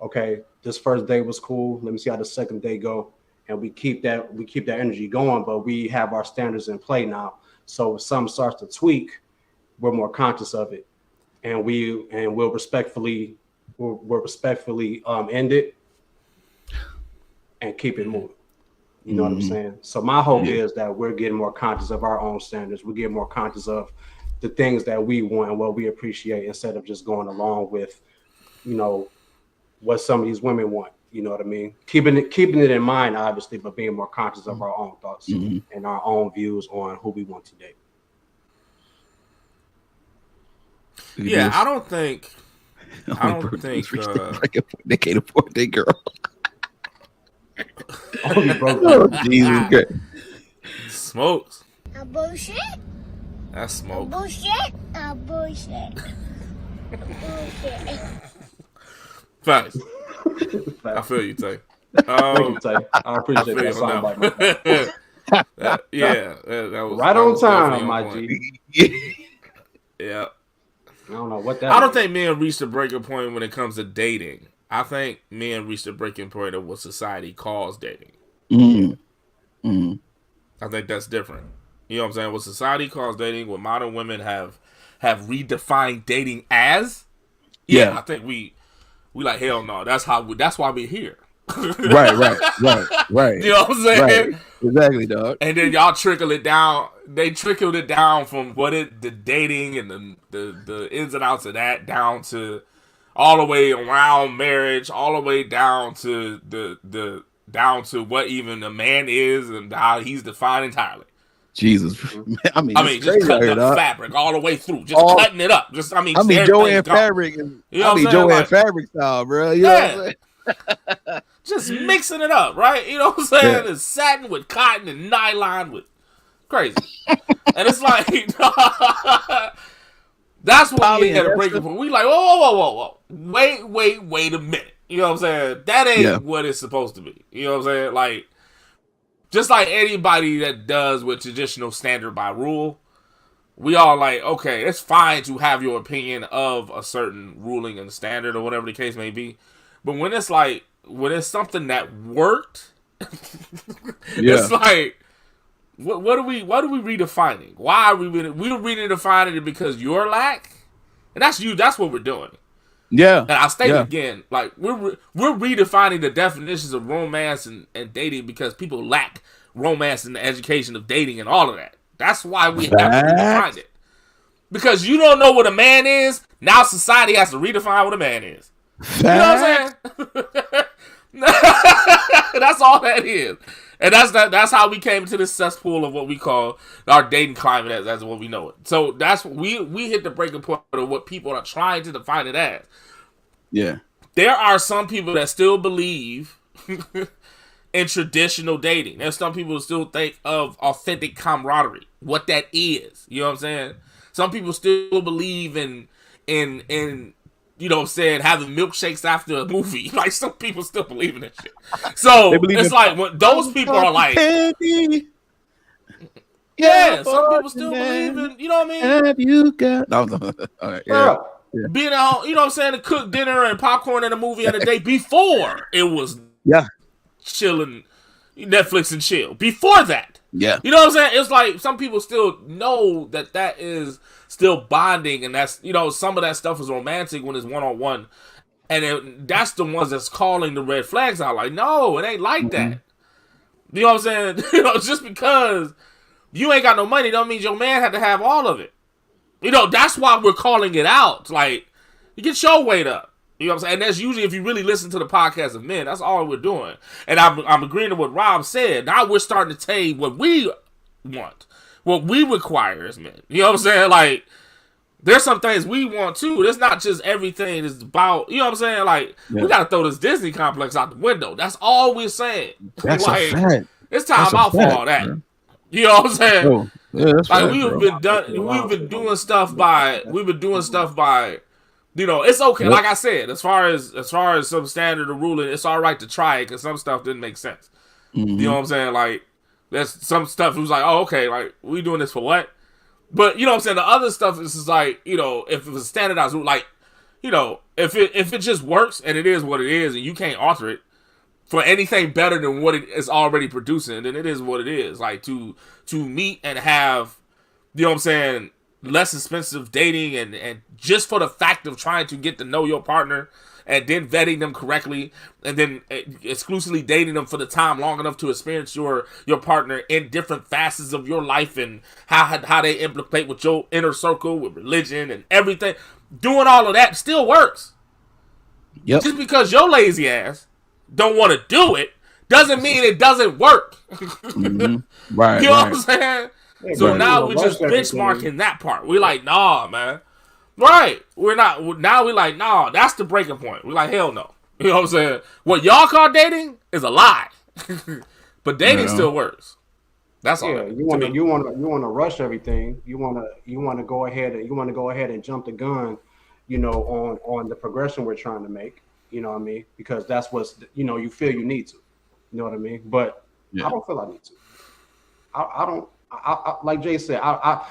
okay, this first day was cool. Let me see how the second day go, and we keep that energy going. But we have our standards in play now. So if something starts to tweak, we're more conscious of it, and we'll respectfully end it and keep it moving. You know what I'm saying? So my hope is that we're getting more conscious of our own standards. We get more conscious of the things that we want and what we appreciate, instead of just going along with, what some of these women want. You know what I mean? Keeping it in mind, obviously, but being more conscious of our own thoughts and our own views on who we want to date.
Yeah, I don't think.
They can't afford their girl.
Oh,
Jesus Christ.
Smokes.
A bullshit.
That's smoke.
Bullshit. A bullshit. Bullshit.
Facts. I feel you, Tay.
Thank you, Tay. I appreciate that soundbite.
That was
right on time, my G.
Yeah.
I don't know what that.
I don't think men reach the breaking point when it comes to dating. I think men reach the breaking point of what society calls dating. I think that's different. You know what I'm saying? What society calls dating, what modern women have redefined dating as. Yeah, I think we like, hell no. That's why we're here.
Right.
You know what I'm saying?
Right. Exactly, dog.
And then y'all trickle it down. They trickled it down from the dating and the ins and outs of that, down to all the way around marriage, all the way down to down to what even a man is and how he's defined entirely.
Jesus, I mean,
just cutting up fabric all the way through, cutting it up.
Joanne Fabric, Joanne Fabric style, bro. You know what I'm saying?
Just mixing it up, right? You know what I'm saying? Yeah. It's satin with cotton and nylon with crazy, and it's like that's what we had a breaking point. We like, whoa, wait a minute. You know what I'm saying? That ain't what it's supposed to be. You know what I'm saying? Like, just like anybody that does with traditional standard by rule, we all like, okay, it's fine to have your opinion of a certain ruling and standard or whatever the case may be. But when it's something that worked, it's like, what are we redefining? Why are we redefining it? Because you're lack? And that's you. That's what we're doing.
Yeah.
And I'll state it again. Like, we're redefining the definitions of romance and dating because people lack romance and the education of dating and all of that. That's why we have to redefine it. Because you don't know what a man is, now society has to redefine what a man is. You know what I'm saying? That's all that is. And that's how we came to this cesspool of what we call our dating climate as what we know it. So that's we hit the breaking point of what people are trying to define it as.
Yeah.
There are some people that still believe in traditional dating. There's some people who still think of authentic camaraderie, what that is. You know what I'm saying? Some people still believe in you know what I'm saying, having milkshakes after a movie. Like, some people still believe in that shit. So it's like when those people are like,
candy.
Yeah, some people still believe in, you know what I mean?
Have you got? No. All right, yeah.
Being out, you know what I'm saying, to cook dinner and popcorn and a movie and a day before it was chilling, Netflix and chill. Before that.
Yeah.
You know what I'm saying? It's like some people still know that is still bonding, and that's, you know, some of that stuff is romantic when it's one-on-one. And that's the ones that's calling the red flags out. Like, no, it ain't like that. You know what I'm saying? You know, just because you ain't got no money don't mean your man had to have all of it. You know, that's why we're calling it out. Like, you get your weight up. You know what I'm saying? And that's usually, if you really listen to the podcast of men, that's all we're doing. And I'm agreeing to what Rob said. Now we're starting to tell you what want, what we require as men. You know what I'm saying? Like, there's some things we want too. It's not just everything is about, you know what I'm saying? Like, we gotta throw this Disney complex out the window. That's all we're saying.
That's
like,
a fact.
It's time out for all that. Bro. You know what I'm saying?
Oh, yeah, that's
like,
fact,
we've been doing stuff by, you know, it's okay. Yep. Like I said, as far as some standard of ruling, it's all right to try it because some stuff didn't make sense. Mm-hmm. You know what I'm saying? Like, there's some stuff who's like, oh, okay, like, we doing this for what? But, you know what I'm saying? The other stuff is just like, you know, if it was standardized, like, you know, if it just works and it is what it is and you can't alter it for anything better than what it is already producing, then it is what it is. Like, to meet and have, you know what I'm saying, less expensive dating and just for the fact of trying to get to know your partner and then vetting them correctly and then exclusively dating them for the time long enough to experience your partner in different facets of your life and how they implicate with your inner circle, with religion and everything. Doing all of that still works. Yep. Just because your lazy ass don't want to do it doesn't mean it doesn't work.
Mm-hmm. Right.
You know what I'm saying? So now we're just benchmarking that part. We're like, nah, man. Right. Now we're like, nah, that's the breaking point. We're like, hell no. You know what I'm saying? What y'all call dating is a lie. But dating still works. That's all.
Yeah, you want to rush everything. You want to go ahead and jump the gun, you know, on the progression we're trying to make. You know what I mean? Because that's what's, you know, you feel you need to. You know what I mean? But I don't feel I need to. I don't. I like Jay said, I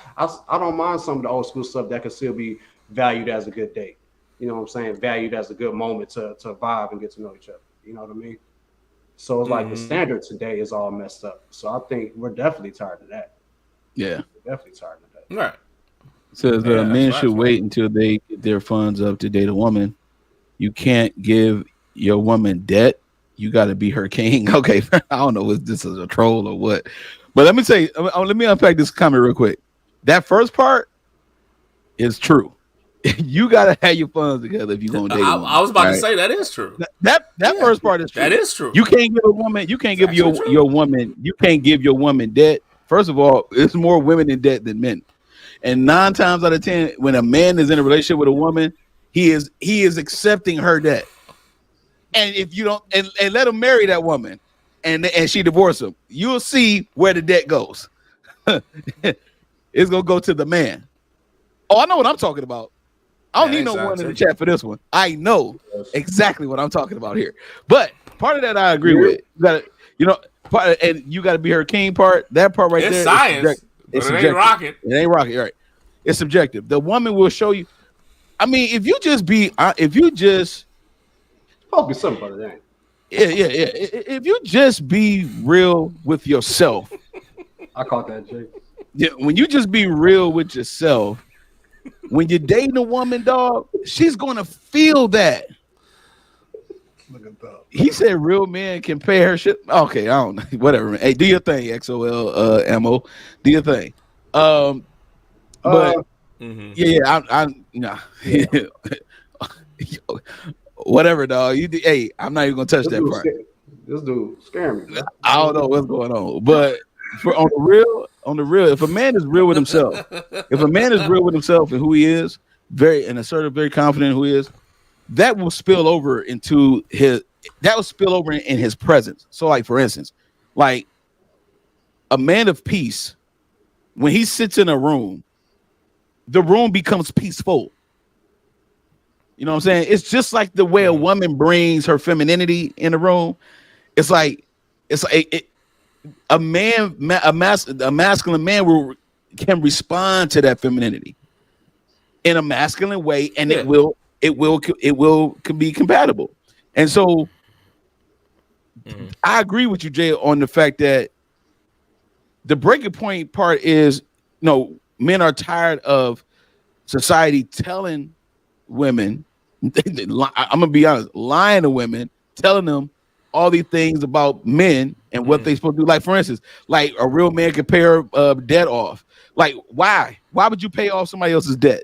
don't mind some of the old school stuff that could still be valued as a good date. You know what I'm saying? Valued as a good moment to vibe and get to know each other. You know what I mean? So it's like the standard today is all messed up. So I think we're definitely tired of that.
Yeah.
We're definitely tired of that.
Right.
Says men should wait until they get their funds up to date a woman. You can't give your woman debt. You got to be her king. Okay. I don't know if this is a troll or what. But let me say, let me unpack this comment real quick. That first part is true. You gotta have your funds together if you're gonna date.
I was about to say that is true.
That first part is true.
That is true.
You can't give a woman. You can't give your woman. You can't give your woman debt. First of all, it's more women in debt than men. And 9 times out of 10, when a man is in a relationship with a woman, he is accepting her debt. And if you don't, and let him marry that woman. And she divorced him, you'll see where the debt goes. It's gonna go to the man. Oh, I know what I'm talking about. I don't need no one in the chat for this one. I know exactly what I'm talking about here. But part of that I agree with. You gotta, you know, and you got to be her king part. That part right there.
It's science. It's subjective. It ain't rocket.
It ain't rocket. Right. It's subjective. The woman will show you. I mean, if you just be
probably something about that.
Yeah. If you just be real with yourself.
I caught that, Jay.
Yeah, when you just be real with yourself, when you're dating a woman, dog, she's gonna feel that.
Look at that.
He said real men can pay her shit. Okay, I don't know. Whatever, man. Hey, do your thing, XOL ammo. Do your thing. But whatever, dog. Hey, I'm not even gonna touch that part.
This dude scared me.
I don't know what's going on, but on the real, if a man is real with himself, and who he is, very and assertive, very confident in who he is, that will spill over in his presence. So, like for instance, like a man of peace, when he sits in a room, the room becomes peaceful. You know what I'm saying? It's just like the way a woman brings her femininity in the room. It's like a masculine man can respond to that femininity in a masculine way, and it will be compatible. And so I agree with you, Jay, on the fact that the breaking point part is, men are tired of society telling women, I'm gonna be honest, lying to women, telling them all these things about men and what they supposed to do. Like for instance, like a real man can pay her debt off. Like why would you pay off somebody else's debt?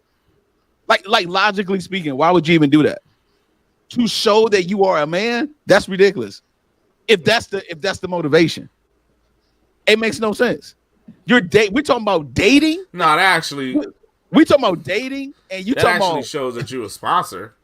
Like logically speaking, why would you even do that? To show that you are a man? That's ridiculous. If that's the motivation, it makes no sense. We're talking about dating.
No, that actually.
We talking about dating, and you talking about
shows that you're a sponsor.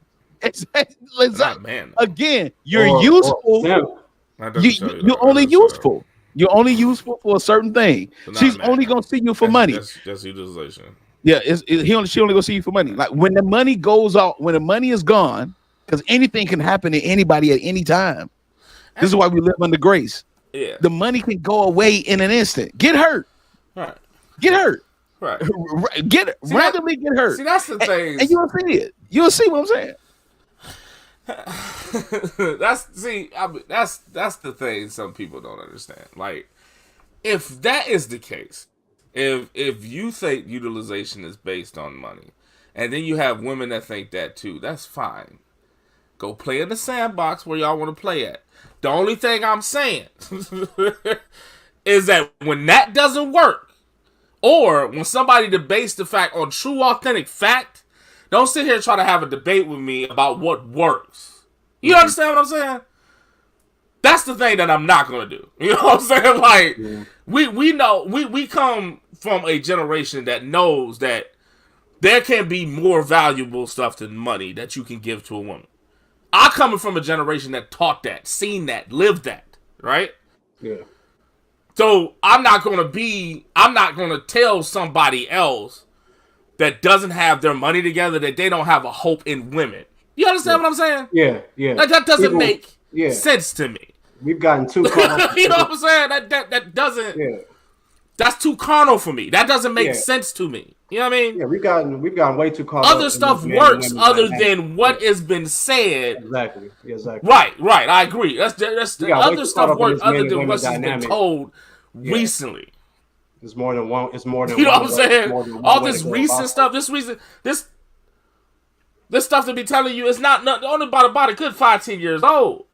Exactly.
Not man.
Again, you're useful. You're only useful. You're only useful for a certain thing. She's only gonna see you for money.
That's utilization.
Yeah, she only gonna see you for money. Like when the money goes out, when the money is gone, because anything can happen to anybody at any time. This is why we live under grace.
Yeah,
the money can go away in an instant. Get hurt.
Right.
Get hurt.
Right.
Randomly get hurt.
See, that's the thing.
And you'll see it. You'll see what I'm saying.
That's the thing some people don't understand. Like, if that is the case, if you think utilization is based on money, and then you have women that think that too, that's fine. Go play in the sandbox where y'all want to play at. The only thing I'm saying is that when that doesn't work, or when somebody debates the fact on true authentic fact, don't sit here and try to have a debate with me about what works. You understand what I'm saying? That's the thing that I'm not going to do. You know what I'm saying? Like, we know, we come from a generation that knows that there can be more valuable stuff than money that you can give to a woman. I'm coming from a generation that taught that, seen that, lived that, right?
Yeah.
So I'm not going to tell somebody else that doesn't have their money together that they don't have a hope in women. You understand what I'm saying?
Yeah, yeah.
That doesn't make sense to me.
We've gotten too carnal.
You know what I'm saying? That doesn't. Yeah. That's too carnal for me. That doesn't make sense to me. You know what I mean?
Yeah, we've gotten way too carnal.
Other stuff works other than what has been said.
Exactly.
Right. I agree. That's other stuff works other than what's been told recently.
It's more than one. It's more than
you know
one
what I'm saying. All this recent stuff. This stuff to be telling you is not only about a good 5-10 years old.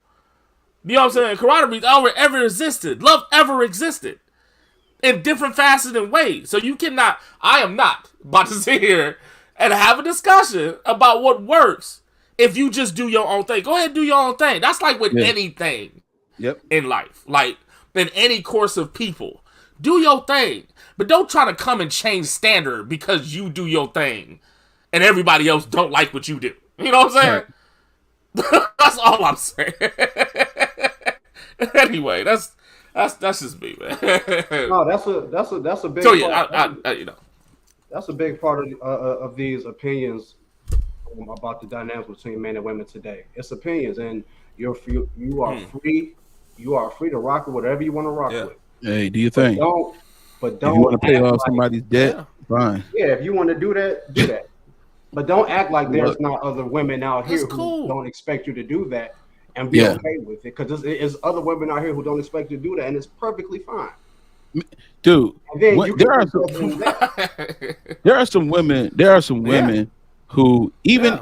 You know what I'm saying? Camaraderie ever existed. Love ever existed. In different facets and ways. So you cannot, I am not about to sit here and have a discussion about what works if you just do your own thing. Go ahead and do your own thing. That's like with anything in life. Like in any course of people. Do your thing. But don't try to come and change standard because you do your thing and everybody else don't like what you do. You know what I'm saying? Right. That's all I'm saying. Anyway, that's just me, man.
No, that's a big.
So yeah, you know,
that's a big part of these opinions about the dynamics between men and women today. It's opinions, and you are free. You are free to rock with whatever you want to rock with.
Hey, do your thing.
But don't.
If you want to pay off somebody's debt, fine.
Yeah, if you want to do that, do that. But don't act like there's not other women out here who don't expect you to do that. And be okay with it, because there's other women out here who don't expect you to do that, and it's perfectly fine,
dude. There are some women who even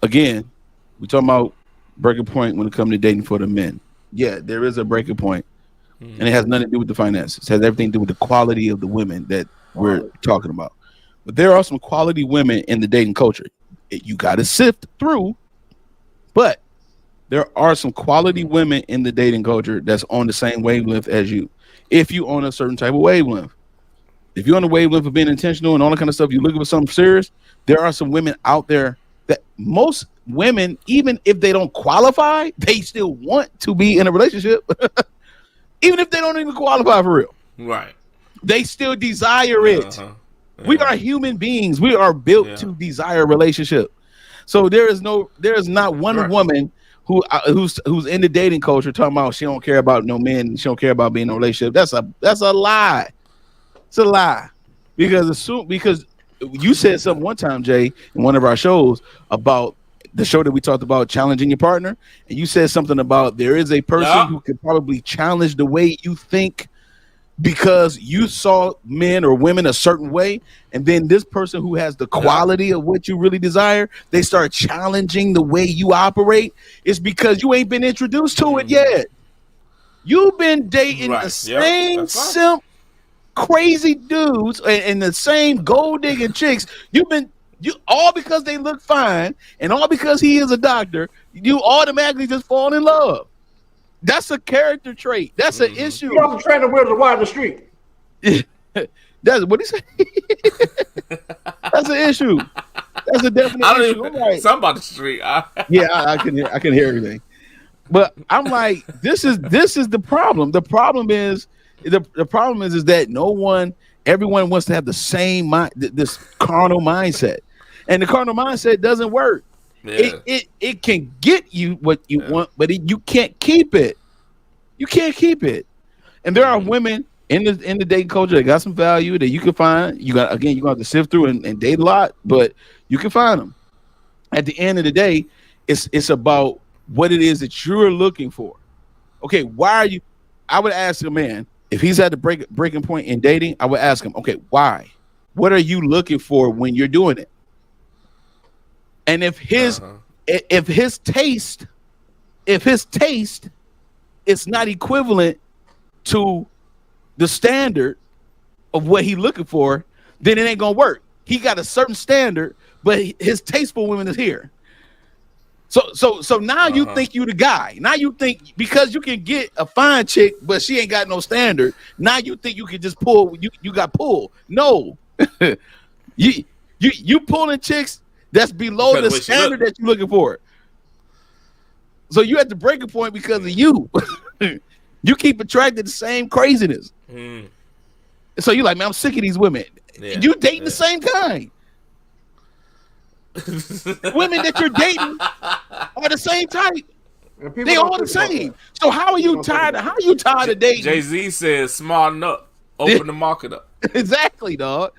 again, we talking about breaking point when it comes to dating for the men. Yeah, there is a breaking point, and it has nothing to do with the finances. It has everything to do with the quality of the women that we're talking about. But there are some quality women in the dating culture. You got to sift through, but there are some quality women in the dating culture that's on the same wavelength as you. If you on a certain type of wavelength, if you're on the wavelength of being intentional and all that kind of stuff, you're looking for something serious. There are some women out there that most women, even if they don't qualify, they still want to be in a relationship, even if they don't even qualify for real.
Right?
They still desire it. We are human beings. We are built to desire a relationship. So there is not one woman who's in the dating culture talking about she don't care about no men, she don't care about being in a relationship. That's a lie. It's a lie. Because you said something one time, Jay, in one of our shows about the show that we talked about challenging your partner, and you said something about there is a person who can probably challenge the way you think because you saw men or women a certain way, and then this person who has the quality of what you really desire, they start challenging the way you operate. It's because you ain't been introduced to it yet. You've been dating the same simp, crazy dudes and the same gold digging chicks. You all because they look fine and all because he is a doctor, you automatically just fall in love. That's a character trait. That's an issue.
You have to train the wheels to ride the street.
That's what he said. That's an issue. That's a definite
I don't
issue.
even,
Like,
something about the street.
yeah, I can hear everything. But I'm like, this is the problem. The problem is that everyone wants to have the same mind, this carnal mindset, and the carnal mindset doesn't work.
Yeah.
It can get you what you want, but you can't keep it. You can't keep it. And there are women in the dating culture that got some value that you can find. You got to have to sift through and date a lot, but you can find them. At the end of the day, it's about what it is that you're looking for. Okay, why are you? I would ask a man if he's at the breaking point in dating. I would ask him, okay, why? What are you looking for when you're doing it? And if his taste is not equivalent to the standard of what he's looking for, then it ain't gonna work. He got a certain standard, but his taste for women is here. So now you think you the guy. Now you think because you can get a fine chick, but she ain't got no standard. Now you think you can just pull. You got pulled. No, you pulling chicks that's below the standard that you're looking for. So you at the breaking point because of you. You keep attracting the same craziness. So you're like, man, I'm sick of these women. Yeah, you dating the same kind. Women that you're dating are the same type. They all the same. So how are you tired? How are you tired of dating?
Jay-Z says, "Smarten up, open the market up."
Exactly, dog.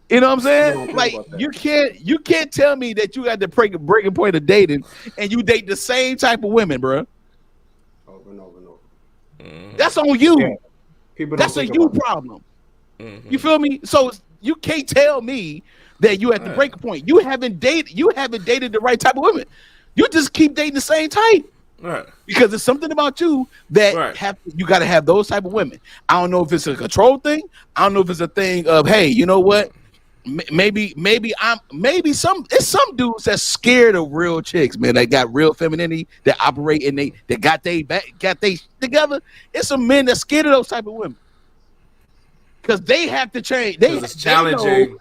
You know what I'm saying? Like you can't tell me that you got the breaking point of dating and you date the same type of women, bro.
Over and over and over.
That's on you.
Yeah.
That's a you problem. You feel me? So you can't tell me that you at the breaking point. You haven't dated the right type of women. You just keep dating the same type.
Right.
Because there's something about you that you got to have those type of women. I don't know if it's a control thing. I don't know if it's a thing of, hey, you know what? Maybe it's some dudes that's scared of real chicks, man. They got real femininity that operate and they got they together. It's some men that's scared of those type of women because they have to change.
It's challenging.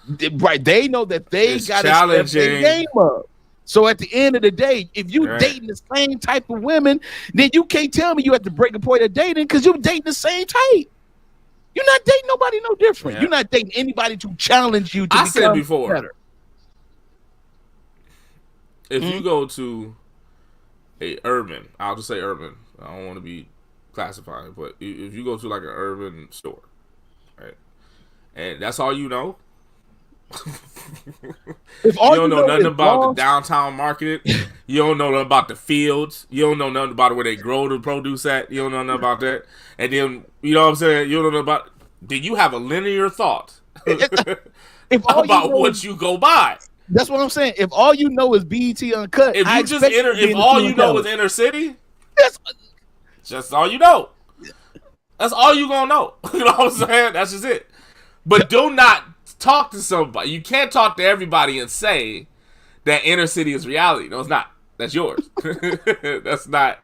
They know that they got to step their game up. So at the end of the day, if you dating the same type of women, then you can't tell me you at the breaking point of dating because you're dating the same type. You're not dating nobody no different. Yeah. You're not dating anybody to challenge you to become
said before,
better.
If you go to a urban, I'll just say urban. I don't want to be classified, but if you go to like an urban store, right, and that's all you know,
if all
you don't know nothing about the downtown market, you don't know nothing about the fields, you don't know nothing about where they grow the produce at, you don't know nothing about that, and then you know what I'm saying, you don't know about. Do you have a linear thought about what you go by?
That's what I'm saying. If all you know is BET Uncut,
if you just if all you know is inner city, that's just all you know. That's all you gonna know. You know what I'm saying? That's just it. But do not talk to somebody. You can't talk to everybody and say that inner city is reality. No, it's not. That's yours. That's not.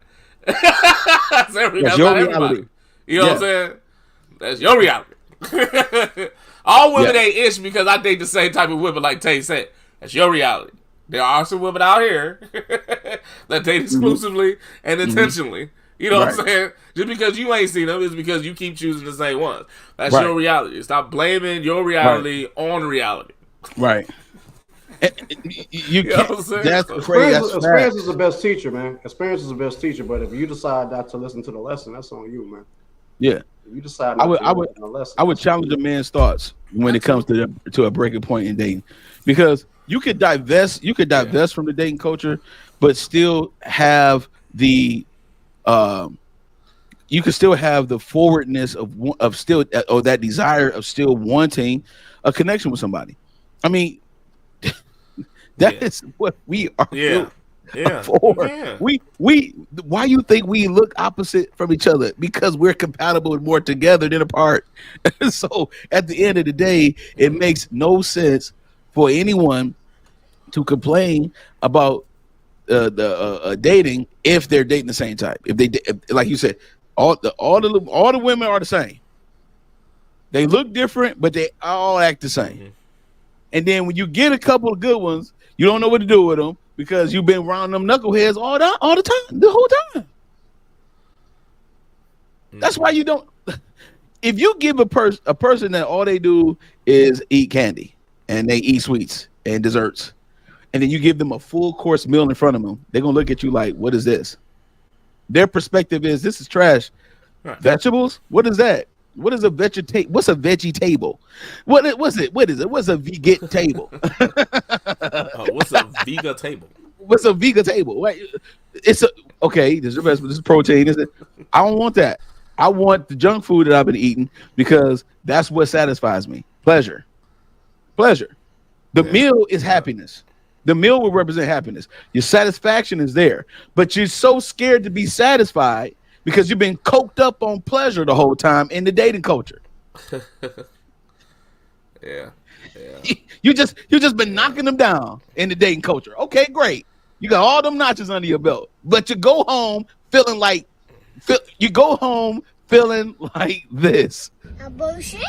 That's your reality. You know what I'm saying? That's your reality. All women ain't ish because I date the same type of women like Tay said. That's your reality. There are some women out here that date exclusively and intentionally. You know what I'm saying? Just because you ain't seen them is because you keep choosing the same ones. That's your reality. Stop blaming your reality on reality.
Right. You
know what I'm saying?
That's crazy. Experience is the best teacher, man. Experience is the best teacher, but if you decide not to listen to the lesson, that's on you, man.
Yeah.
If you decide not to listen to the lesson,
I would challenge a man's thoughts when it comes to a breaking point in dating. Because you could divest from the dating culture, but still have the you can still have the forwardness of still or that desire of still wanting a connection with somebody. I mean, that is what we are for. Yeah. We why you think we look opposite from each other? Because we're compatible and more together than apart. So at the end of the day, it makes no sense for anyone to complain about the dating if they're dating the same type. If like you said, all the women are the same. They look different, but they all act the same.
Mhm.
And then when you get a couple of good ones, you don't know what to do with them because you've been around them knuckleheads all the time, the whole time. That's why you don't. If you give a person that all they do is eat candy and they eat sweets and desserts, and then you give them a full course meal in front of them, they're gonna look at you like, "What is this?" Their perspective is, "This is trash."
Right.
Vegetables? What is that? What is a vegetable? What's a veggie table? What is it? What's a vegan table?
What's a Vega table?
What's a vegan table? It's okay. This is protein. I don't want that. I want the junk food that I've been eating because that's what satisfies me. Pleasure. The meal is happiness. The meal will represent happiness. Your satisfaction is there, but you're so scared to be satisfied because you've been coked up on pleasure the whole time in the dating culture.
Yeah.
You just been knocking them down in the dating culture. Okay, great. You got all them notches under your belt, but you go home feeling like this.
A bullshit.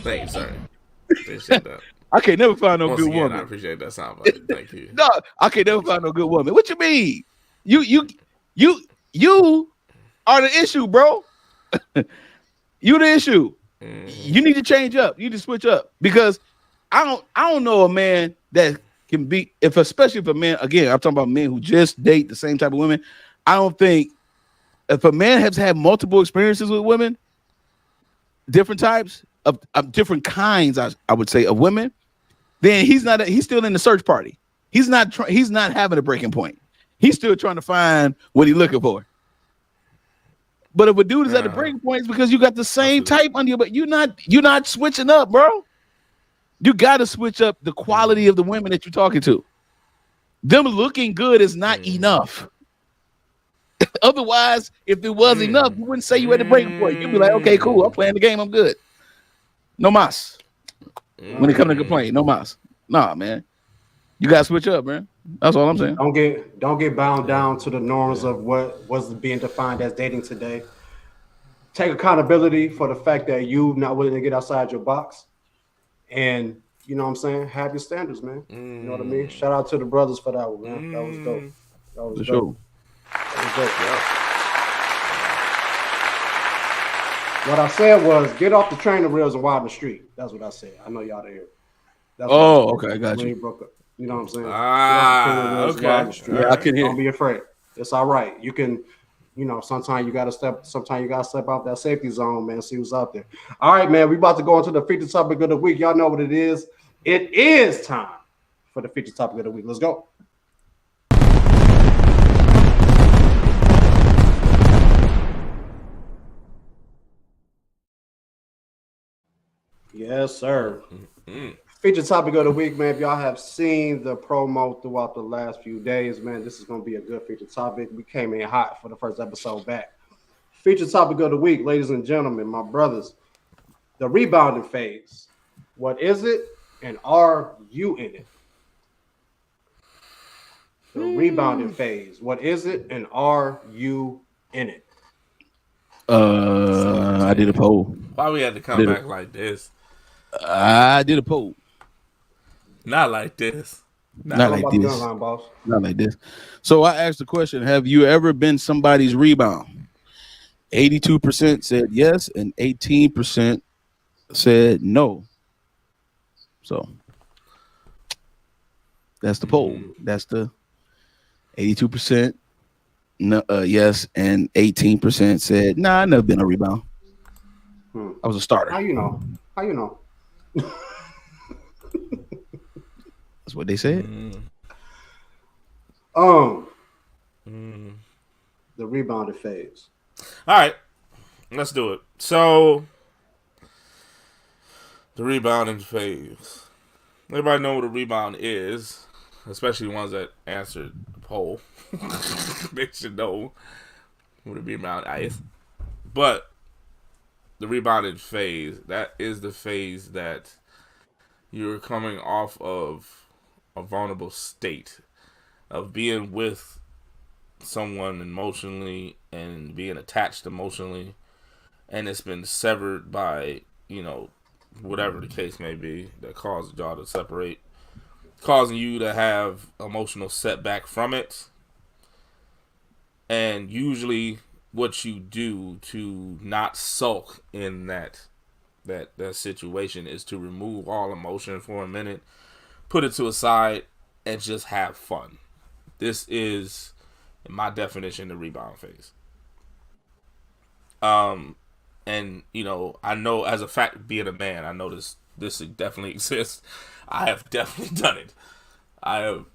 Thanks, sir. Appreciate that.
I can't never find no
Once
good
again,
woman.
I appreciate that soundbite. Thank you.
No, I can't never find no good woman. What you mean? You are the issue, bro. You the issue. You need to change up. You need to switch up because I don't know a man that can be especially if a man, again, I'm talking about men who just date the same type of women. I don't think if a man has had multiple experiences with women, different types of different kinds, I would say, of women, then he's still in the search party. He's not having a breaking point. He's still trying to find what he's looking for. But if a dude is at the breaking point, it's because you got the same type under you, but you're not switching up, bro. You got to switch up the quality of the women that you're talking to. Them looking good is not enough. Otherwise, if it was enough, you wouldn't say you had the breaking point. You'd be like, okay, cool, I'm playing the game, I'm good. No mas. When it comes to complain, no mas. Nah, man. You gotta switch up, man. That's all I'm saying.
Don't get bound down to the norms of what was being defined as dating today. Take accountability for the fact that you not willing to get outside your box. And you know what I'm saying? Have your standards, man. You know what I mean? Shout out to the brothers for that one, man. That was dope. That was dope.
Sure.
That was dope. Yeah. What I said was get off the trainer rails and widen the street. That's what I said. I know y'all there.
Okay, I got you.
You know what I'm saying?
Okay.
Yeah, I can hear.
Don't be afraid. It's all right. You can, sometimes you gotta step out that safety zone, man. See what's out there. All right, man. We about to go into the feature topic of the week. Y'all know what it is. It is time for the feature topic of the week. Let's go. Yes, sir. Feature topic of the week, man. If y'all have seen the promo throughout the last few days, man, this is going to be a good feature topic. We came in hot for the first episode back. Feature topic of the week, ladies and gentlemen, my brothers, the rebounding phase. What is it, and are you in it? The rebounding phase. What is it, and are you in it?
I did a poll.
Why we had to come back like this?
I did a poll.
Not like this.
Not like this. Not like this. So I asked the question, have you ever been somebody's rebound? 82% said yes, and 18% said no. So that's the poll. That's the 82% no, yes, and 18% said, nah, I've never been a rebound. I was a starter.
How you know?
That's what they said.
The rebounded phase.
All right, let's do it. So, the rebounding phase. Everybody know what a rebound is, especially the ones that answered the poll. They should know what a rebound is. But the rebounding phase, that is the phase that you're coming off of a vulnerable state of being with someone emotionally and being attached emotionally, and it's been severed by, whatever the case may be that caused y'all to separate, causing you to have emotional setback from it. And usually what you do to not sulk in that situation is to remove all emotion for a minute, put it to a side, and just have fun. This is, in my definition, the rebound phase. And I know as a fact, being a man, I know this definitely exists. I have definitely done it. I have,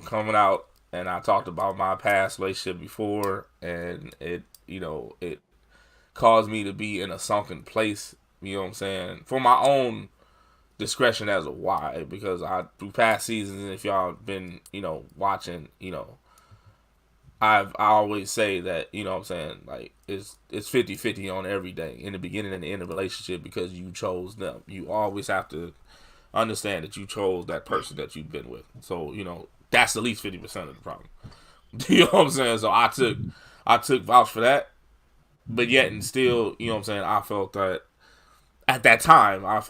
coming out, and I talked about my past relationship before, and it caused me to be in a sunken place, you know what I'm saying, for my own discretion as a why, because through past seasons, and if y'all been, watching, I always say that, what I'm saying, like, it's 50-50 on every day, in the beginning and the end of the relationship, because you chose them. You always have to understand that you chose that person that you've been with. So, that's at least 50% of the problem. You know what I'm saying? So I took vouch for that, but yet and still, I felt that at that time, I've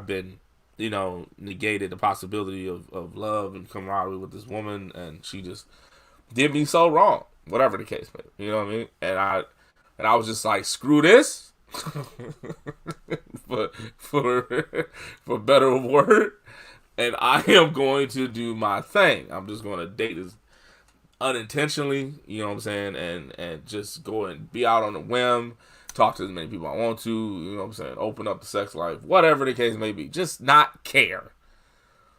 been, negated the possibility of love and camaraderie with this woman, and she just did me so wrong, whatever the case may be. You know what I mean? And I was just like, screw this, for better word. And I am going to do my thing. I'm just going to date this unintentionally, you know what I'm saying, and just go and be out on a whim, talk to as many people I want to, you know what I'm saying, open up the sex life, whatever the case may be, just not care.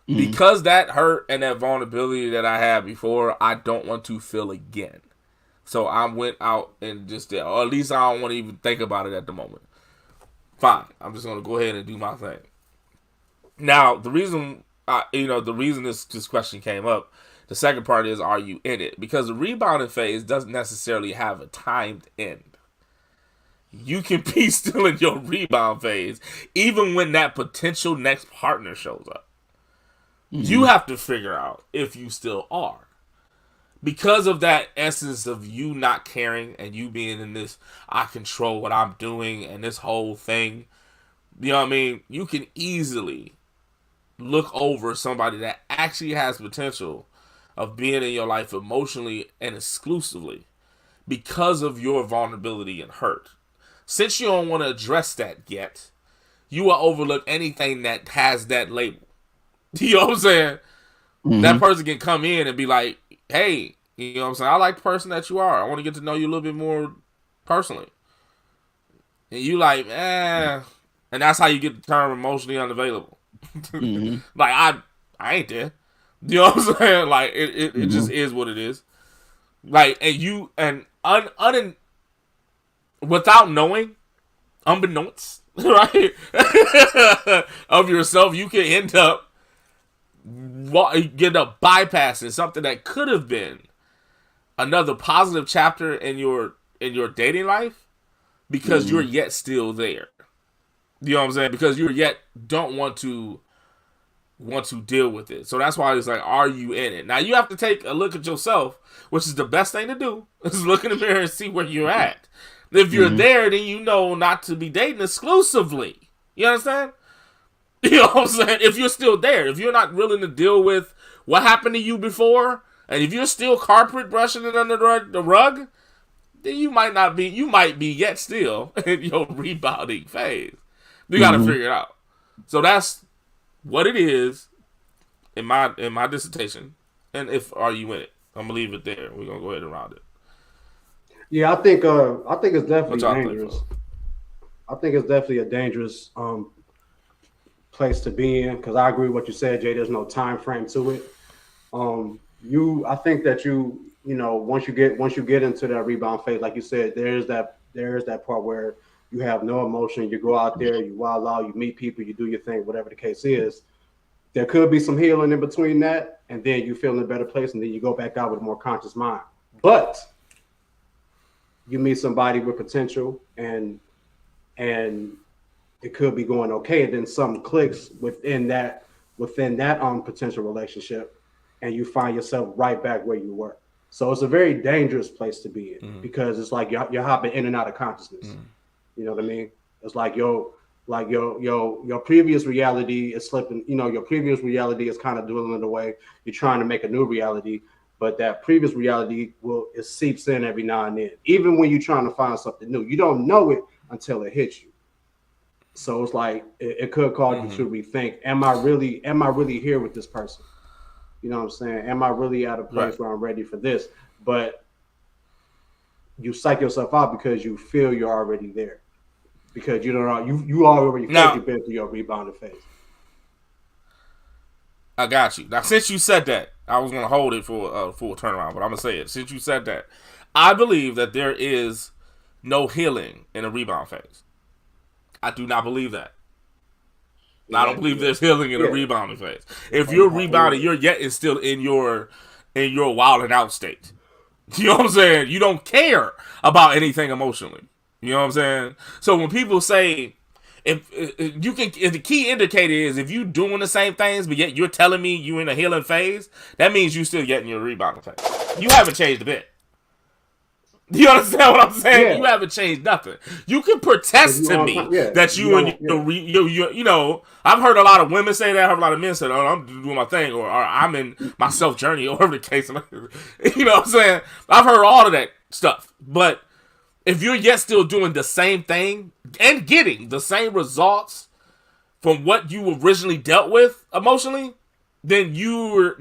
Mm-hmm. Because that hurt and that vulnerability that I had before, I don't want to feel again. So I went out and just did, or at least I don't want to even think about it at the moment. Fine, I'm just going to go ahead and do my thing. Now, the reason this question came up, the second part is, are you in it? Because the rebounding phase doesn't necessarily have a timed end. You can be still in your rebound phase, even when that potential next partner shows up. Mm-hmm. You have to figure out if you still are. Because of that essence of you not caring and you being in this, I control what I'm doing and this whole thing, you know what I mean? You can easily look over somebody that actually has potential of being in your life emotionally and exclusively because of your vulnerability and hurt. Since you don't want to address that yet, you will overlook anything that has that label. You know what I'm saying? Mm-hmm. That person can come in and be like, hey, you know what I'm saying, I like the person that you are. I want to get to know you a little bit more personally. And you like, and that's how you get the term emotionally unavailable. Mm-hmm. Like, I ain't there. You know what I'm saying? Like, it mm-hmm. just is what it is. Like, and you, and without knowing, unbeknownst, right, of yourself, you can end up bypassing something that could have been another positive chapter in your dating life because mm-hmm. you're yet still there. You know what I'm saying? Because you yet don't want to deal with it. So that's why it's like, are you in it? Now you have to take a look at yourself, which is the best thing to do, is look in the mirror and see where you're at. If you're mm-hmm. there, then you know not to be dating exclusively. You understand? You know what I'm saying? If you're still there, if you're not willing to deal with what happened to you before, and if you're still carpet brushing it under the rug, then you might be yet still in your rebounding phase. You got to mm-hmm. figure it out. So that's what it is in my dissertation. And are you in it? I'm gonna leave it there. We're gonna go ahead and round it.
Yeah, I think it's definitely dangerous. I think it's definitely a dangerous place to be in, because I agree with what you said, Jay. There's no time frame to it. I think that once you get into that rebound phase, like you said, there's that part where you have no emotion. You go out there, you wild out, you meet people, you do your thing, whatever the case is. There could be some healing in between that, and then you feel in a better place, and then you go back out with a more conscious mind. But you meet somebody with potential, and it could be going okay, and then something clicks within that potential relationship, and you find yourself right back where you were. So it's a very dangerous place to be in because it's like you're hopping in and out of consciousness. You know what I mean? It's like your previous reality is slipping. You know, your previous reality is kind of dwindling away. You're trying to make a new reality, but that previous reality it seeps in every now and then. Even when you're trying to find something new, you don't know it until it hits you. So it's like it could cause you to rethink: Am I really here with this person? You know what I'm saying? Am I really at a place where I'm ready for this? But you psych yourself out because you feel you're already there. Because you don't know you already feel you've been through your rebounding phase.
I got you. Now, since you said that, I was going to hold it for a full turnaround, but I'm going to say it. Since you said that, I believe that there is no healing in a rebound phase. I do not believe that. I don't believe there's healing in a rebounding phase. If you're rebounding, you're yet still in your wild and out state. You know what I'm saying? You don't care about anything emotionally. You know what I'm saying? So when people say, if the key indicator is if you doing the same things, but yet you're telling me you in a healing phase, that means you still getting your rebounding phase. You haven't changed a bit. You understand what I'm saying? Yeah. You haven't changed nothing. You can protest to me that you know, I've heard a lot of women say that. I've heard a lot of men say, "Oh, I'm doing my thing," or "I'm in my self journey," or whatever the case. You know what I'm saying? I've heard all of that stuff. But if you're yet still doing the same thing and getting the same results from what you originally dealt with emotionally, then you're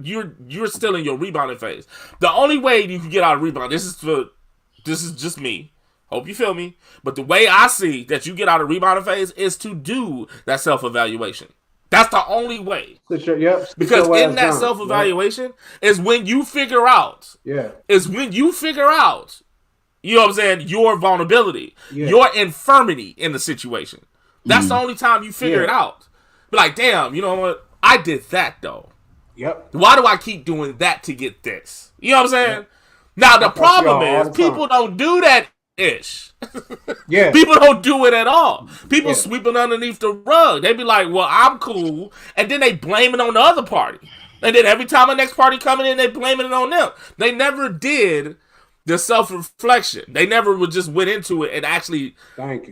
still in your rebounding phase. The only way you can get out of rebound, this is just me. Hope you feel me. But the way I see that you get out of rebounding phase is to do that self-evaluation. That's the only way. Because in that self-evaluation is when you figure out. Yeah. Is when you figure out, you know what I'm saying, your vulnerability, your infirmity in the situation. That's the only time you figure it out. Be like, damn, you know what? I did that though. Yep. Why do I keep doing that to get this? You know what I'm saying? Yep. Now, the problem is people don't do that ish. Yeah. People don't do it at all. People sweeping underneath the rug. They be like, well, I'm cool. And then they blame it on the other party. And then every time the next party coming in, they blaming it on them. They never did the self-reflection. They never just went into it and actually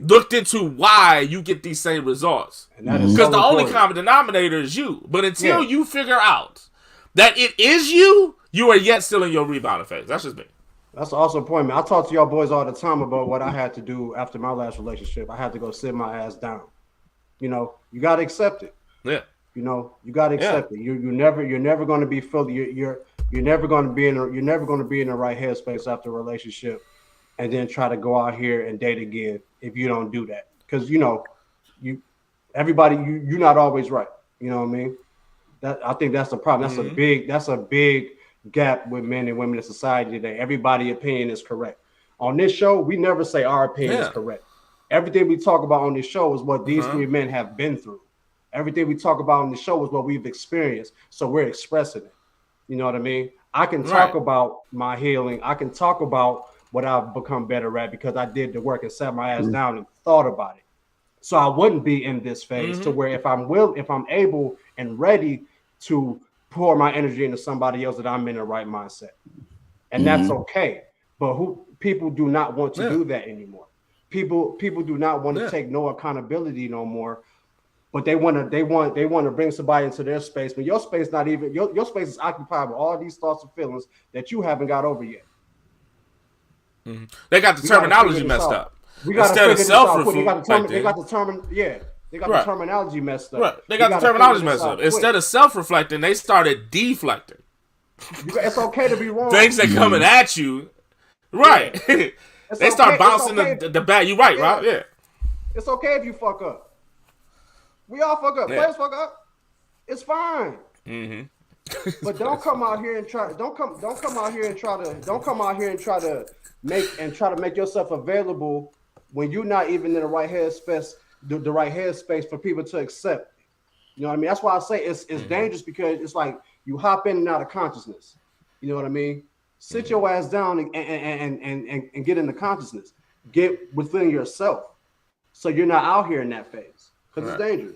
looked into why you get these same results. Because the only common denominator is you. But until you figure out that it is you, you are yet still in your rebounding phase. That's just me.
That's also a point, man. I talk to y'all boys all the time about what I had to do after my last relationship. I had to go sit my ass down. You know, you got to accept it. Yeah. You know, you got to accept it. You're never going to be fully. You're never going to be in. You're never going to be in the right headspace after a relationship, and then try to go out here and date again if you don't do that. Because you're not always right. You know what I mean? I think that's the problem. That's a big gap with men and women in society today. Everybody's opinion is correct. On this show, we never say our opinion is correct. Everything we talk about on this show is what these three men have been through. Everything we talk about on the show is what we've experienced. So we're expressing it. You know what I mean? I can talk about my healing. I can talk about what I've become better at because I did the work and sat my ass down and thought about it. So I wouldn't be in this phase to where if I'm able and ready to pour my energy into somebody else, that I'm in the right mindset. And that's okay. But people do not want to do that anymore. People do not want to take no accountability no more. But they want to bring somebody into their space. But your space not even your space is occupied with all these thoughts and feelings that you haven't got over yet.
Mm-hmm. They got the terminology messed up. Instead of self-reflecting,
they got the terminology messed up.
Right. They got the terminology messed up. Instead of self-reflecting, they started deflecting.
It's okay to be wrong.
Things that coming at you, right? Yeah. They start bouncing the bat. You right, right? Yeah.
It's okay if you fuck up. We all fuck up. Players fuck up. It's fine. Mm-hmm. But don't come out here and try. Don't come out here and try to make yourself available when you're not even in the right headspace. The right headspace for people to accept. You know what I mean? That's why I say it's dangerous because it's like you hop in and out of consciousness. You know what I mean? Sit your ass down and get into consciousness. Get within yourself, so you're not out here in that phase because it's dangerous.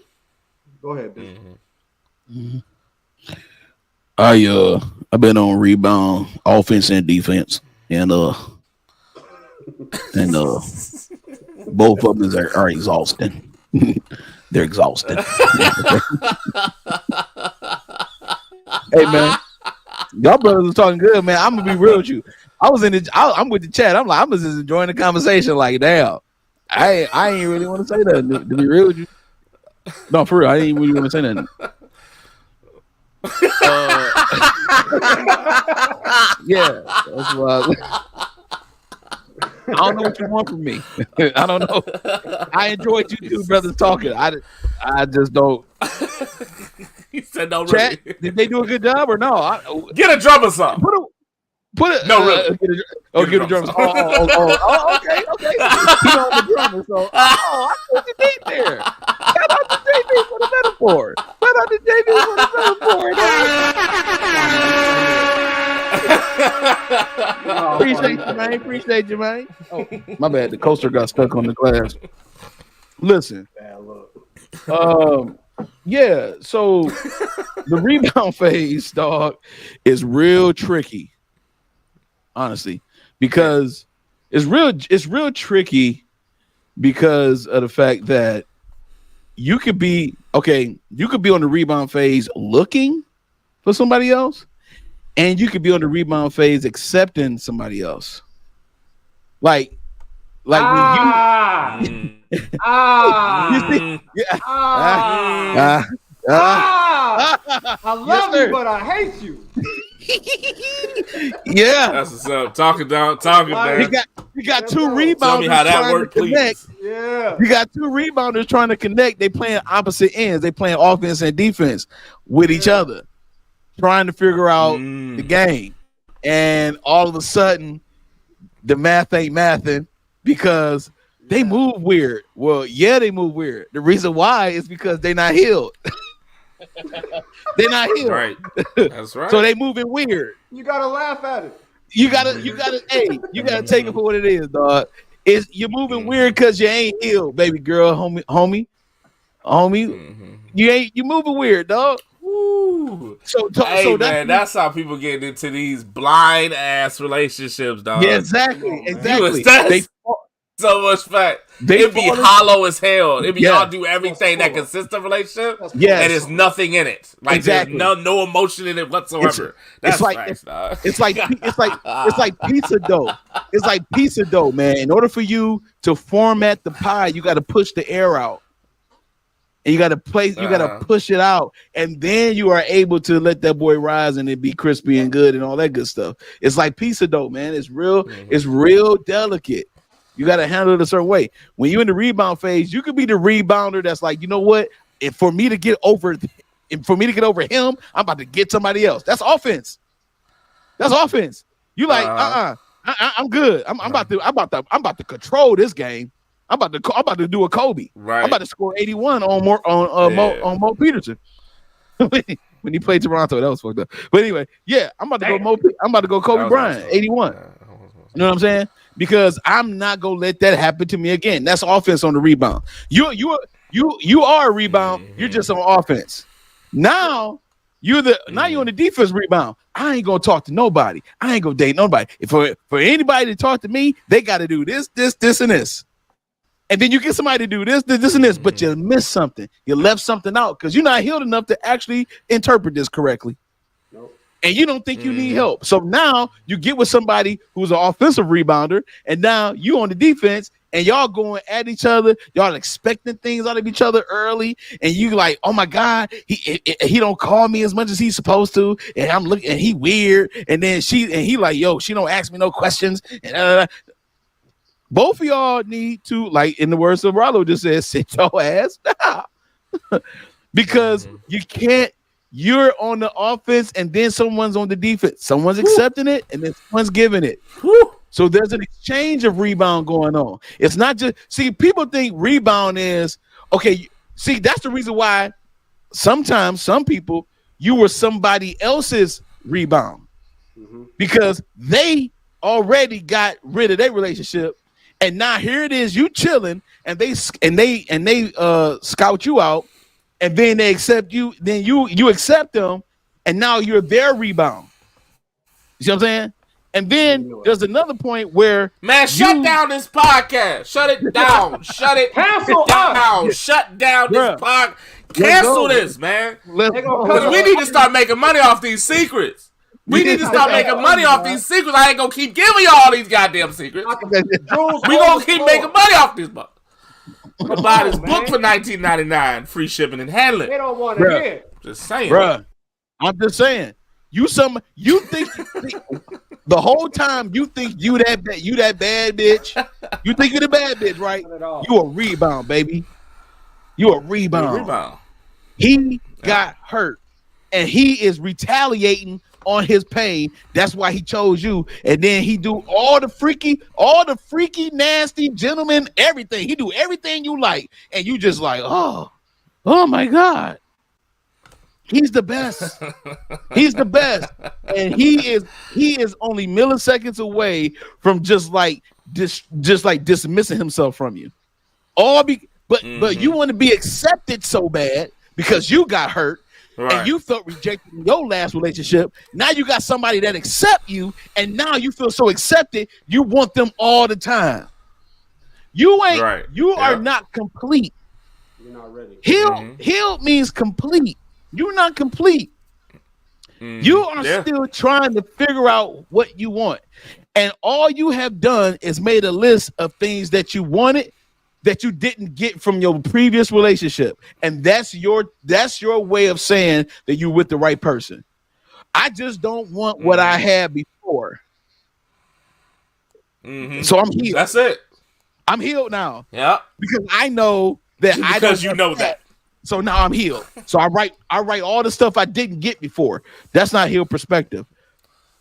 Go ahead, bitch.
I've been on rebound, offense and defense, and both of them are exhausting. They're exhausting. Hey man, y'all brothers are talking good, man. I'm gonna be real with you. I'm with the chat. I'm just enjoying the conversation. Like, damn, I ain't really want to say that. To be real with you, no, for real, I ain't really want to say nothing. Yeah, that's why I don't know what you want from me. I don't know. I enjoyed you two brothers talking. I just don't.
He said no.
Chat,
Really.
did they do a good job or no?
Get a drum or something.
Put it.
No, really.
Get a drum. Oh, okay. He's on the drummer, so I put the beat there. Shout out to JB for the metaphor. Shout out to JB for the metaphor. Appreciate you, man. Oh, my bad. The coaster got stuck on the glass. Listen. Yeah, so the rebound phase, dog, is real tricky, honestly, because it's real tricky because of the fact that you could be on the rebound phase looking for somebody else, and you could be on the rebound phase accepting somebody else. Like when you see, yeah.
I love you, but I hate you.
Yeah,
that's what's up. Talking down.
You got two rebounders.
Tell me how that worked, please.
Yeah,
you got two rebounders trying to connect. They playing opposite ends. They playing offense and defense with each other, trying to figure out the game. And all of a sudden, the math ain't mathing because they move weird. Well, yeah, they move weird. The reason why is because they're not healed. They're not healed.
Right. That's right.
So they moving weird.
You gotta laugh at it.
You gotta take it for what it is, dog. You're moving weird because you ain't healed, baby girl, homie. You moving weird, dog.
Woo.
So
that's how people get into these blind ass relationships, dog.
Yeah, exactly.
They so much fact. It'd be hollow as hell. It'd be y'all do everything that consists of relationship, and there's nothing in it. Like there's no emotion in it whatsoever. It's like pizza dough. It's like pizza dough, man. In order for you to format the pie, you got to push the air out, and you got to push it out, and then you are able to let that boy rise and it be crispy and good and all that good stuff. It's like pizza dough, man. It's real. It's real delicate. You got to handle it a certain way. When you're in the rebound phase, you could be the rebounder that's like, you know what? For me to get over him, I'm about to get somebody else. That's offense. You like, I'm good. I'm about to control this game. I'm about to do a Kobe. Right.
I'm about to score 81 on Mo Peterson. When he played Toronto, that was fucked up. But anyway, yeah, I'm about to go Kobe Bryant, 81. You know what I'm saying? Because I'm not gonna let that happen to me again. That's offense on the rebound. You are a rebound. You're just on offense. Now you're on the defense rebound. I ain't gonna talk to nobody. I ain't gonna date nobody. If for anybody to talk to me, they got to do this, and this. And then you get somebody to do this, and this, but you missed something. You left something out because you're not healed enough to actually interpret this correctly. And you don't think you need help. So now you get with somebody who's an offensive rebounder, and now you on the defense, and y'all going at each other. Y'all expecting things out of each other early, and you like, oh my God, he don't call me as much as he's supposed to, and I'm looking, and he weird, and then he like, yo, she don't ask me no questions, and both of y'all need to, like in the words of Rollo just said, sit your ass down, because you can't. You're on the offense, and then someone's on the defense. Someone's accepting it, and then someone's giving it. So there's an exchange of rebound going on. It's not just people think rebound is okay. See, that's the reason why sometimes some people you were somebody else's rebound because they already got rid of their relationship, and now here it is, you chilling, and they scout you out. And then they accept you, then you accept them, and now you're their rebound. You see what I'm saying? And then there's another point where
shut down this podcast. Shut it down. Shut it down. Shut down this podcast. Cancel this, man. Because we need to start making money off these secrets. We need to start making money off these secrets. I ain't gonna keep giving you all these goddamn secrets. We gonna keep making money off this book. Buy this book for $19.99, free shipping and handling.
They don't want to hear.
Just saying,
bruh. I'm just saying. You think the whole time you think you that bad bitch. You think you're the bad bitch, right? You a rebound, baby. You a rebound. He got hurt, and he is retaliating on his pain. That's why he chose you. And then he do all the freaky, nasty gentleman, everything. He do everything you like, and you just like, oh my God. He's the best. He's the best. And he is only milliseconds away from just like dismissing himself from you. But you want to be accepted so bad because you got hurt. Right. And you felt rejected in your last relationship. Now you got somebody that accept you, and now you feel so accepted, you want them all the time. You ain't right. You are not complete.
You're not ready.
Healed means complete. You're not complete. You are still trying to figure out what you want. And all you have done is made a list of things that you wanted that you didn't get from your previous relationship. And that's your way of saying that you're with the right person. I just don't want what I had before. So I'm healed.
That's it.
I'm healed now.
Yeah.
Because I know that
that.
So now I'm healed. So I write all the stuff I didn't get before. That's not healed perspective.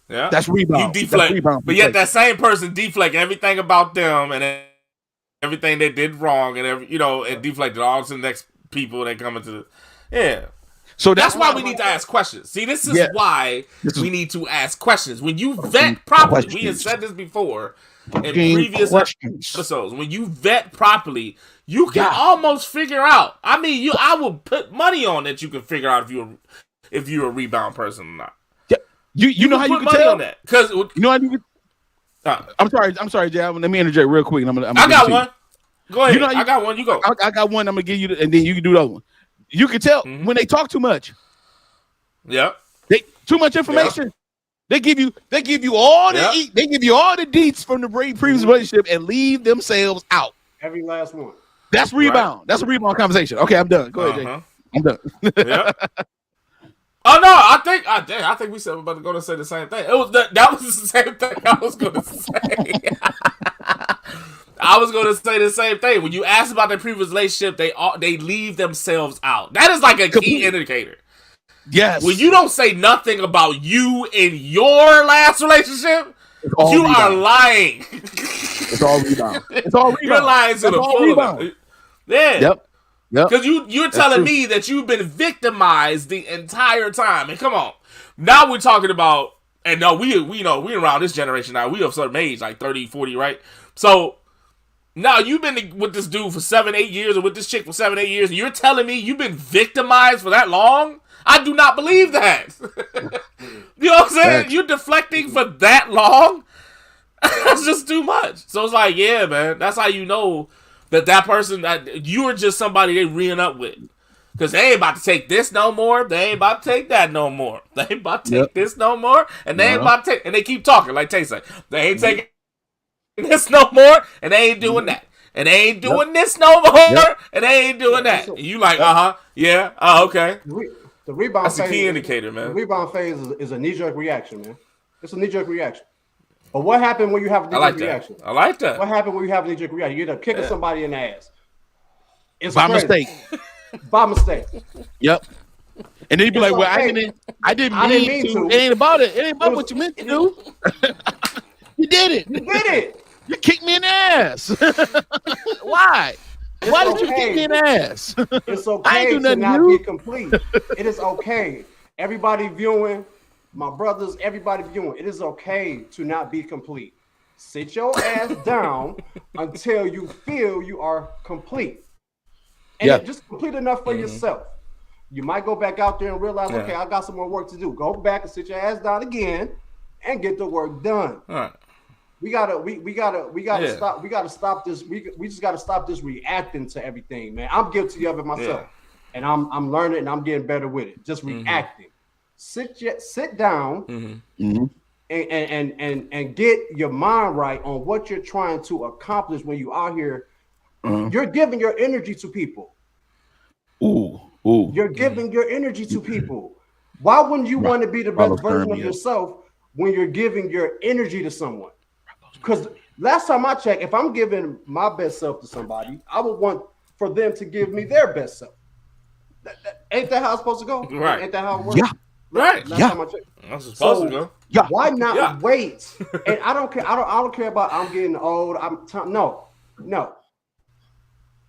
Yeah.
That's rebound.
You deflect. But yet that same person deflect everything about them and everything they did wrong and and deflected all to the next people that come into the So that's why we need to ask questions. See, this is why we need to ask questions. When you vet properly, we have said this before in previous episodes. When you vet properly, you can almost figure out. I mean, I will put money on that you can figure out if you're a rebound person or not.
Yeah. You know how you can tell
on that? Because
you know how you can. I'm sorry, Jay. Let me interject real quick. I
got one. Go ahead. I got one. You go.
I got one. I'm gonna give you, and then you can do the other one. You can tell when they talk too much.
Yep.
Too much information. They give you all the they give you all the deets from the previous relationship and leave themselves out.
Every last one.
That's rebound. Right. That's a rebound conversation. Okay, I'm done. Go ahead, Jay. I'm done.
Yeah. Oh no, I think we said we're going to say the same thing. That was the same thing I was going to say. I was going to say the same thing. When you ask about their previous relationship, they leave themselves out. That is like a key indicator.
Yes.
When you don't say nothing about you in your last relationship, you are lying.
It's all rebound. It's all rebound.
You're lying to the full. Yeah.
Yep.
Because you're telling me that you've been victimized the entire time. And come on. Now we're talking about, and no, we know we're around this generation now. We of a certain age, like 30, 40, right? So now you've been with this dude for 7-8 years or with this chick for 7-8 years, and you're telling me you've been victimized for that long? I do not believe that. You know what I'm saying? You're deflecting for that long? That's just too much. So it's like, yeah, man, that's how you know that person, you're just somebody they reeing up with. Because they ain't about to take this no more. They ain't about to take that no more. They ain't about to take this no more. And they ain't about to take, and they keep talking, like Tay said. They ain't taking this no more, and they ain't doing that. And they ain't doing this no more, and they ain't doing that. And you like, okay.
The rebound
That's
phase,
a key indicator, man.
The rebound phase is a knee-jerk reaction, man. It's a knee-jerk reaction. But what happened when you have a knee-jerk reaction?
I like that.
What happened when you have a knee-jerk reaction? You end up kicking somebody in the ass. It's
by
crazy.
Mistake.
By mistake.
Yep. And then you be like, well, I didn't mean to. It ain't about it. It ain't about what you meant to do. You did it.
You did it.
You kicked me in the ass. Why? Why did you kick me in the ass?
It's okay to not be complete. It is okay. Everybody viewing, my brothers, everybody viewing, it is okay to not be complete. Sit your ass down until you feel you are complete. And just complete enough for yourself. You might go back out there and realize, okay, I got some more work to do. Go back and sit your ass down again and get the work done.
All right.
We gotta stop this. We just gotta stop this reacting to everything, man. I'm guilty of it myself, and I'm learning and I'm getting better with it. Just reacting. Sit down and get your mind right on what you're trying to accomplish when you are here. You're giving your energy to people. You're giving your energy to people. Why wouldn't you want to be the best version of yourself when you're giving your energy to someone? Because last time I checked, if I'm giving my best self to somebody, I would want for them to give me their best self. Ain't that how it's supposed to go?
Right.
Ain't that how it works?
Yeah. Right.
Last time I checked.
That's supposed to go.
Yeah. Why not wait? And I don't care. I don't care about I'm getting old. No.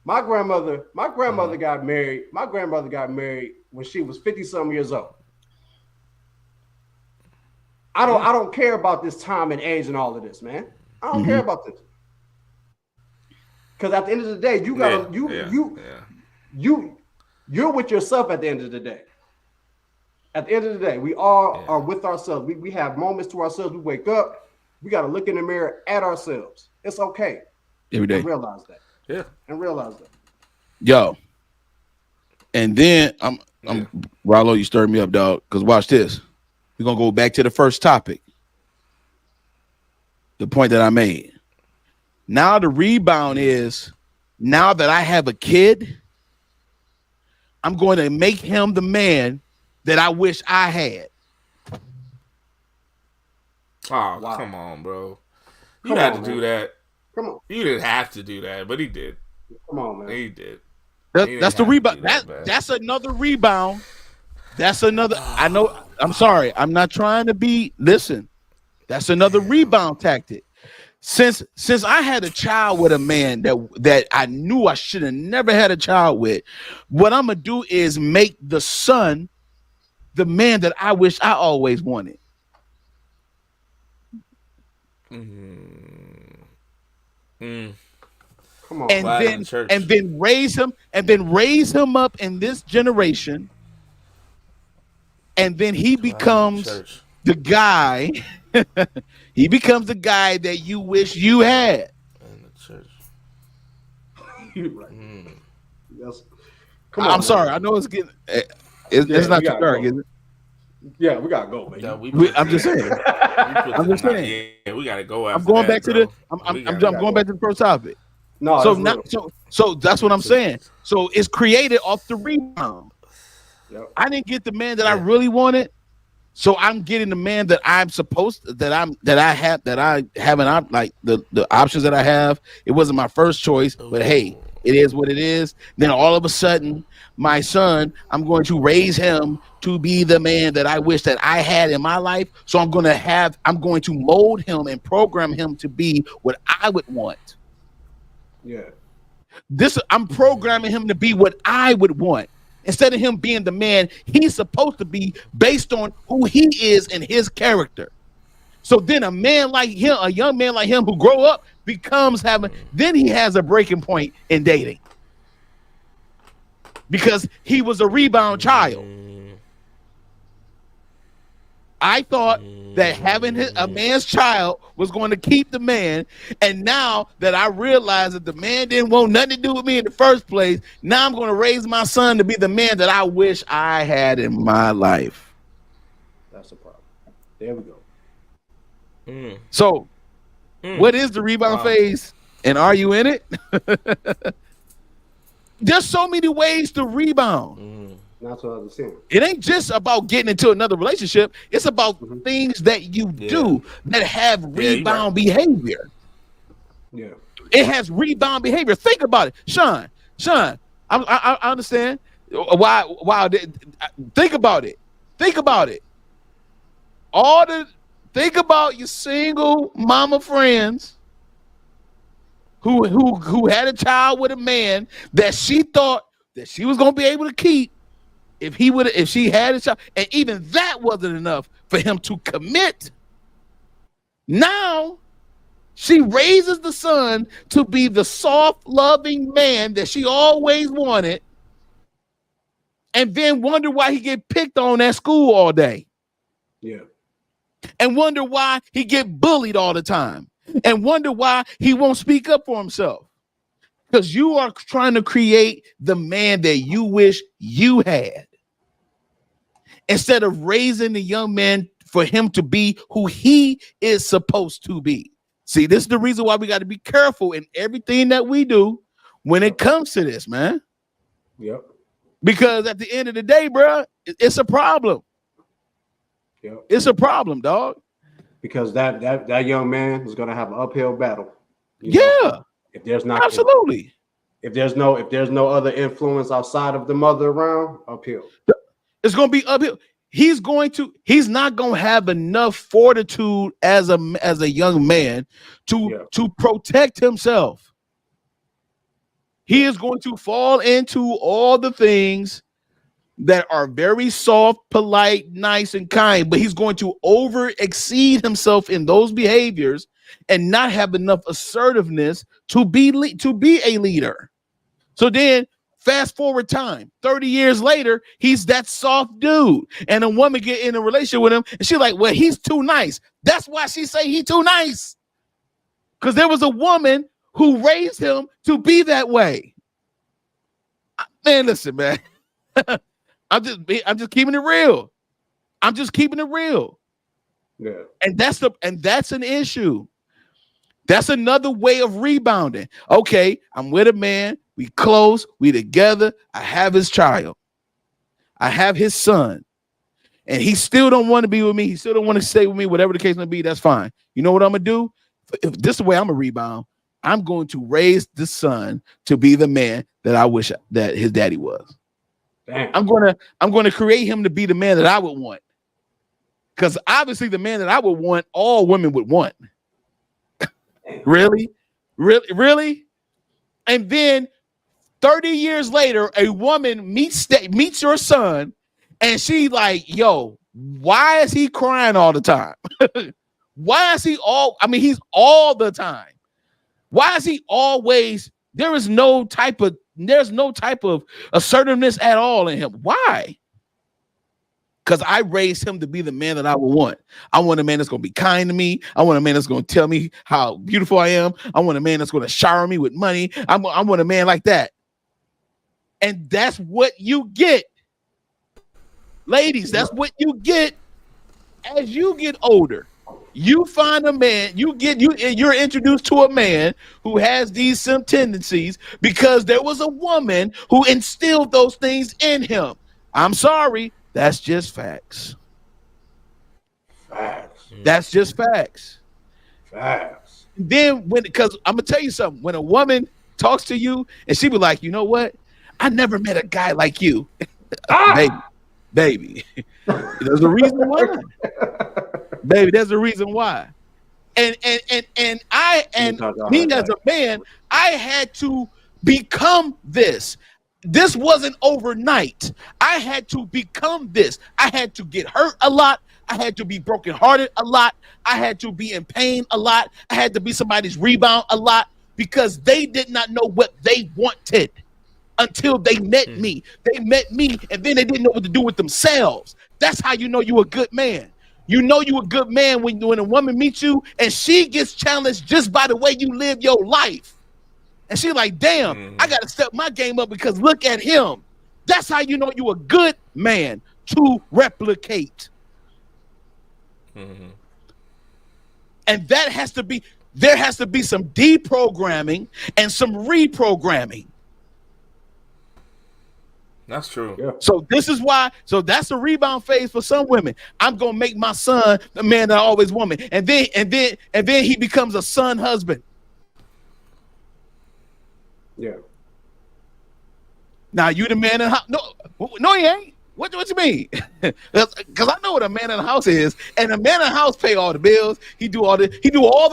My grandmother got married. My grandmother got married when she was 50-something years old. I don't care about this time and age and all of this, man. I don't care about this. Because at the end of the day, you gotta you're with yourself at the end of the day. At the end of the day, we all are with ourselves. We have moments to ourselves. We wake up, we gotta look in the mirror at ourselves. It's okay.
Every day.
And realize that.
Yeah.
And realize that.
Yo. And then Rollo, you stirred me up, dog. Because watch this. We're gonna go back to the first topic. The point that I made. Now the rebound is, now that I have a kid, I'm going to make him the man that I wish I had.
Oh, wow. Come on, bro. You had to do that.
Come on.
You didn't have to do that, but he did.
Come on, man.
He did.
That's the rebound. That's another rebound. That's another. I know. I'm sorry. I'm not trying to be. Listen, that's another rebound tactic. Since I had a child with a man that I knew I should have never had a child with, what I'm gonna do is make the son the man that I wish I always wanted.
Come on,
and then raise him up in this generation, and then he becomes the guy. He becomes the guy that you wish you had.
In the church.
Right. Yes.
I'm sorry. I know it's getting. It's not too dark, is it?
Yeah, we gotta go, baby.
Yeah,
I'm just saying. I'm just saying.
Yeah, we gotta go.
I'm going back to the. I'm going back to the first topic.
No.
So that's what I'm saying. So it's created off the rebound.
Yep.
I didn't get the man that I really wanted, so I'm getting the man that I'm supposed that I haven't, like the options that I have. It wasn't my first choice, but hey, it is what it is. Then all of a sudden, my son, I'm going to raise him to be the man that I wish that I had in my life. So I'm going to mold him and program him to be what I would want.
Yeah.
I'm programming him to be what I would want, instead of him being the man he's supposed to be based on who he is and his character. So then a man like him, a young man like him who grow up then he has a breaking point in dating, because he was a rebound child. I thought that having a man's child was going to keep the man, and now that I realize that the man didn't want nothing to do with me in the first place, now I'm going to raise my son to be the man that I wish I had in my life.
That's the problem. There we go.
So, what is the rebound phase, and are you in it? There's so many ways to rebound.
That's what I was saying.
It ain't just about getting into another relationship. It's about things that you do that have rebound behavior.
Yeah. It
has rebound behavior. Think about it. Sean, I understand why. Think about it. Think about your single mama friends who had a child with a man that she thought that she was going to be able to keep if she had a child, and even that wasn't enough for him to commit. Now she raises the son to be the soft, loving man that she always wanted, and then wonder why he get picked on at school all day.
Yeah.
And wonder why he get bullied all the time. And wonder why he won't speak up for himself. Because you are trying to create the man that you wish you had. Instead of raising the young man for him to be who he is supposed to be. See, this is the reason why we got to be careful in everything that we do when it comes to this, man.
Yep.
Because at the end of the day, bro, it's a problem.
Yep.
It's a problem, dog.
Because that young man is going to have an uphill battle.
Yeah.
If there's not
absolutely.
If there's no other influence outside of the mother around, uphill.
It's going to be uphill. He's not going to have enough fortitude as a young man to protect himself. He is going to fall into all the things that are very soft, polite, nice, and kind, but he's going to exceed himself in those behaviors and not have enough assertiveness to be a leader. So then fast forward time, 30 years later, he's that soft dude. And a woman get in a relationship with him, and she's like, well, he's too nice. That's why she say he's too nice. Because there was a woman who raised him to be that way. Man, listen, man. I'm just keeping it real. I'm just keeping it real.
Yeah.
And that's an issue. That's another way of rebounding. Okay, I'm with a man. We close. We together. I have his child. I have his son. And he still don't want to be with me. He still don't want to stay with me. Whatever the case may be, that's fine. You know what I'm going to do? If this is the way I'm going to rebound, I'm going to raise the son to be the man that I wish that his daddy was.
Damn.
I'm going to create him to be the man that I would want. Because obviously the man that I would want, all women would want. Really? And then 30 years later, a woman meets your son, and she like, yo, why is he crying all the time? Why is he he's all the time. Why is he always, there's no type of assertiveness at all in him. Why? Because I raised him to be the man that I would want. I want a man that's going to be kind to me. I want a man that's going to tell me how beautiful I am. I want a man that's going to shower me with money. I want a man like that. And that's what you get. Ladies, that's what you get as you get older. You find a man, you're introduced to a man who has these some tendencies because there was a woman who instilled those things in him. I'm sorry. That's just facts.
Facts.
That's just facts.
Facts.
Then because I'm gonna tell you something, when a woman talks to you and she be like, you know what? I never met a guy like you. Baby. There's a reason why. Baby, there's a reason why. And me as a man, I had to become this. This wasn't overnight. I had to become this. I had to get hurt a lot. I had to be brokenhearted a lot. I had to be in pain a lot. I had to be somebody's rebound a lot because they did not know what they wanted until they met me. They met me and then they didn't know what to do with themselves. That's how you know you're a good man. You know you're a good man when a woman meets you and she gets challenged just by the way you live your life. And she's like, damn, I got to step my game up because look at him. That's how you know you're a good man to replicate. And there has to be some deprogramming and some reprogramming.
That's true.
Yeah.
So that's the rebound phase for some women. I'm gonna make my son the man that I always wanted, and then he becomes a son husband.
Yeah.
Now you the man in the house? No, he ain't. What you mean? Because I know what a man in the house is, and a man in the house pay all the bills. He do all the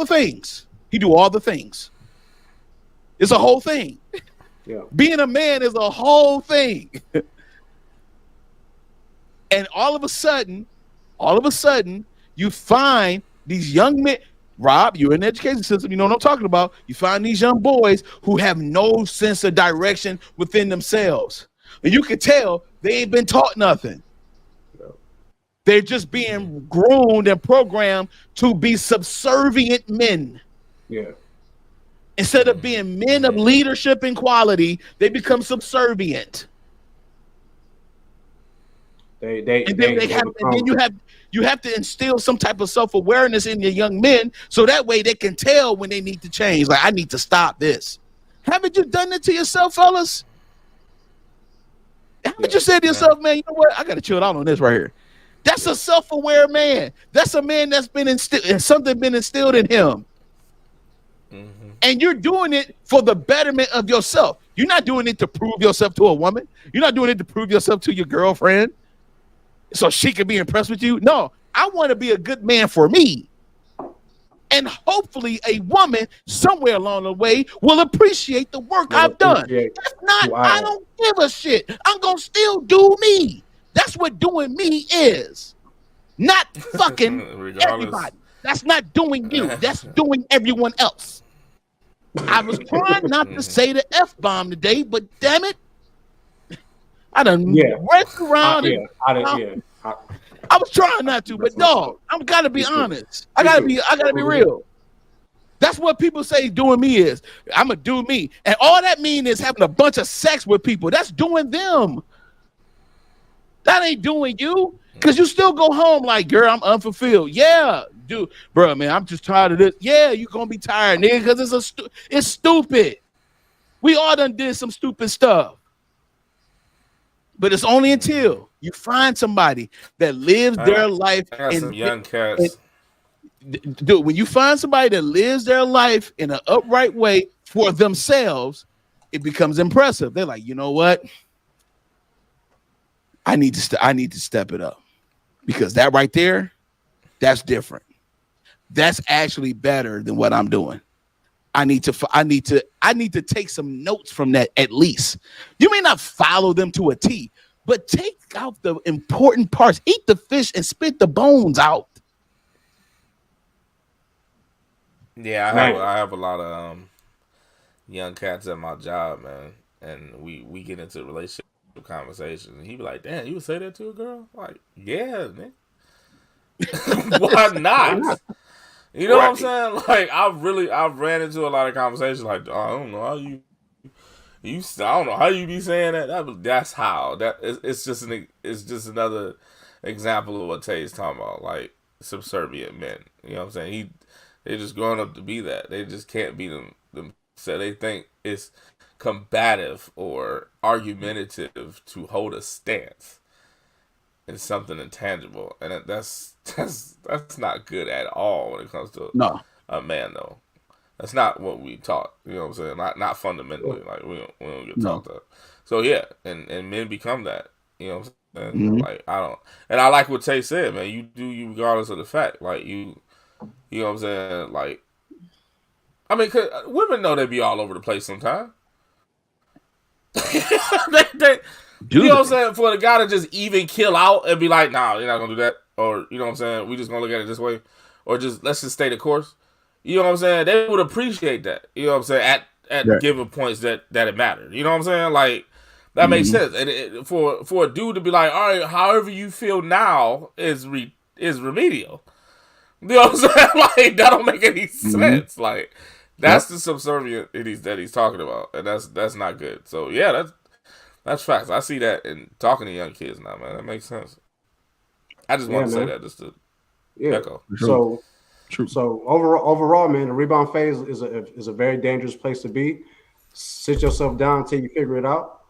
things. It's a whole thing.
Yeah.
Being a man is a whole thing. And all of a sudden, you find these young men. Rob, you're in the education system. You know what I'm talking about. You find these young boys who have no sense of direction within themselves. And you can tell They ain't been taught nothing. They're just being groomed and programmed to be subservient men.
Yeah.
Instead of being men of leadership and quality, they become subservient.
Then
you have to instill some type of self-awareness in your young men, so that way they can tell when they need to change. Like, I need to stop this. Haven't you done it to yourself, fellas? Haven't you said to yourself, man, you know what? I got to chill out on this right here. That's a self-aware man. That's a man that's been instilled in him. Mm-hmm. And you're doing it for the betterment of yourself. You're not doing it to prove yourself to a woman. You're not doing it to prove yourself to your girlfriend so she can be impressed with you. No, I want to be a good man for me. And hopefully a woman somewhere along the way will appreciate the work I've done. If not, I don't give a shit. I'm going to still do me. That's what doing me is. Not fucking everybody. That's not doing you. That's doing everyone else. I was trying not to say the F-bomb today, but damn it. I done went around I was trying not to, but dog, I'm gotta be honest. I gotta be real. That's what people say doing me is. I'm gonna do me. And all that mean is having a bunch of sex with people. That's doing them. That ain't doing you. Cause you still go home like, girl, I'm unfulfilled. Yeah, dude, bro, man, I'm just tired of this. Yeah, you gonna be tired, nigga, cause it's stupid. We all done did some stupid stuff. But it's only until you find somebody that lives their life.
I got some young cats.
Dude, when you find somebody that lives their life in an upright way for themselves, it becomes impressive. They're like, you know what? I need to step it up, because that right there, that's different. That's actually better than what I'm doing. I need to take some notes from that at least. You may not follow them to a T, but take out the important parts. Eat the fish and spit the bones out.
Yeah, I have a lot of young cats at my job, man, and we get into relationship conversations, and he be like, "Damn, you would say that to a girl?" Like, yeah, man. Why not? You know what I'm saying? Like, I've ran into a lot of conversations like, oh, I don't know how I don't know how you be saying that. That's how it's just another example of what Tay's talking about, like subservient men. You know what I'm saying? They're just growing up to be that. They just can't be them. So they think it's combative or argumentative to hold a stance in something intangible, and that's not good at all when it comes to a man, though. That's not what we taught. You know what I'm saying? Not fundamentally. Like we don't get taught that. So yeah, and men become that. You know what I'm saying? Mm-hmm. Like I like what Tay said, man. You do you regardless of the fact. Like you know what I'm saying? Like, I mean, 'cause women know they be all over the place sometimes. You know what I'm saying? For the guy to just even kill out and be like, nah, you're not gonna do that. Or, you know what I'm saying? We just gonna look at it this way. Or let's just stay the course. You know what I'm saying? They would appreciate that. You know what I'm saying? At given points that it mattered. You know what I'm saying? Like, that makes sense. And for a dude to be like, all right, however you feel now is remedial. You know what I'm saying? Like, that don't make any sense. Like, that's the subservient that he's talking about. And that's not good. So, yeah, that's facts. I see that in talking to young kids now, man. That makes sense. I just want to say that just to echo.
So overall, man, the rebound phase is a very dangerous place to be. Sit yourself down until you figure it out,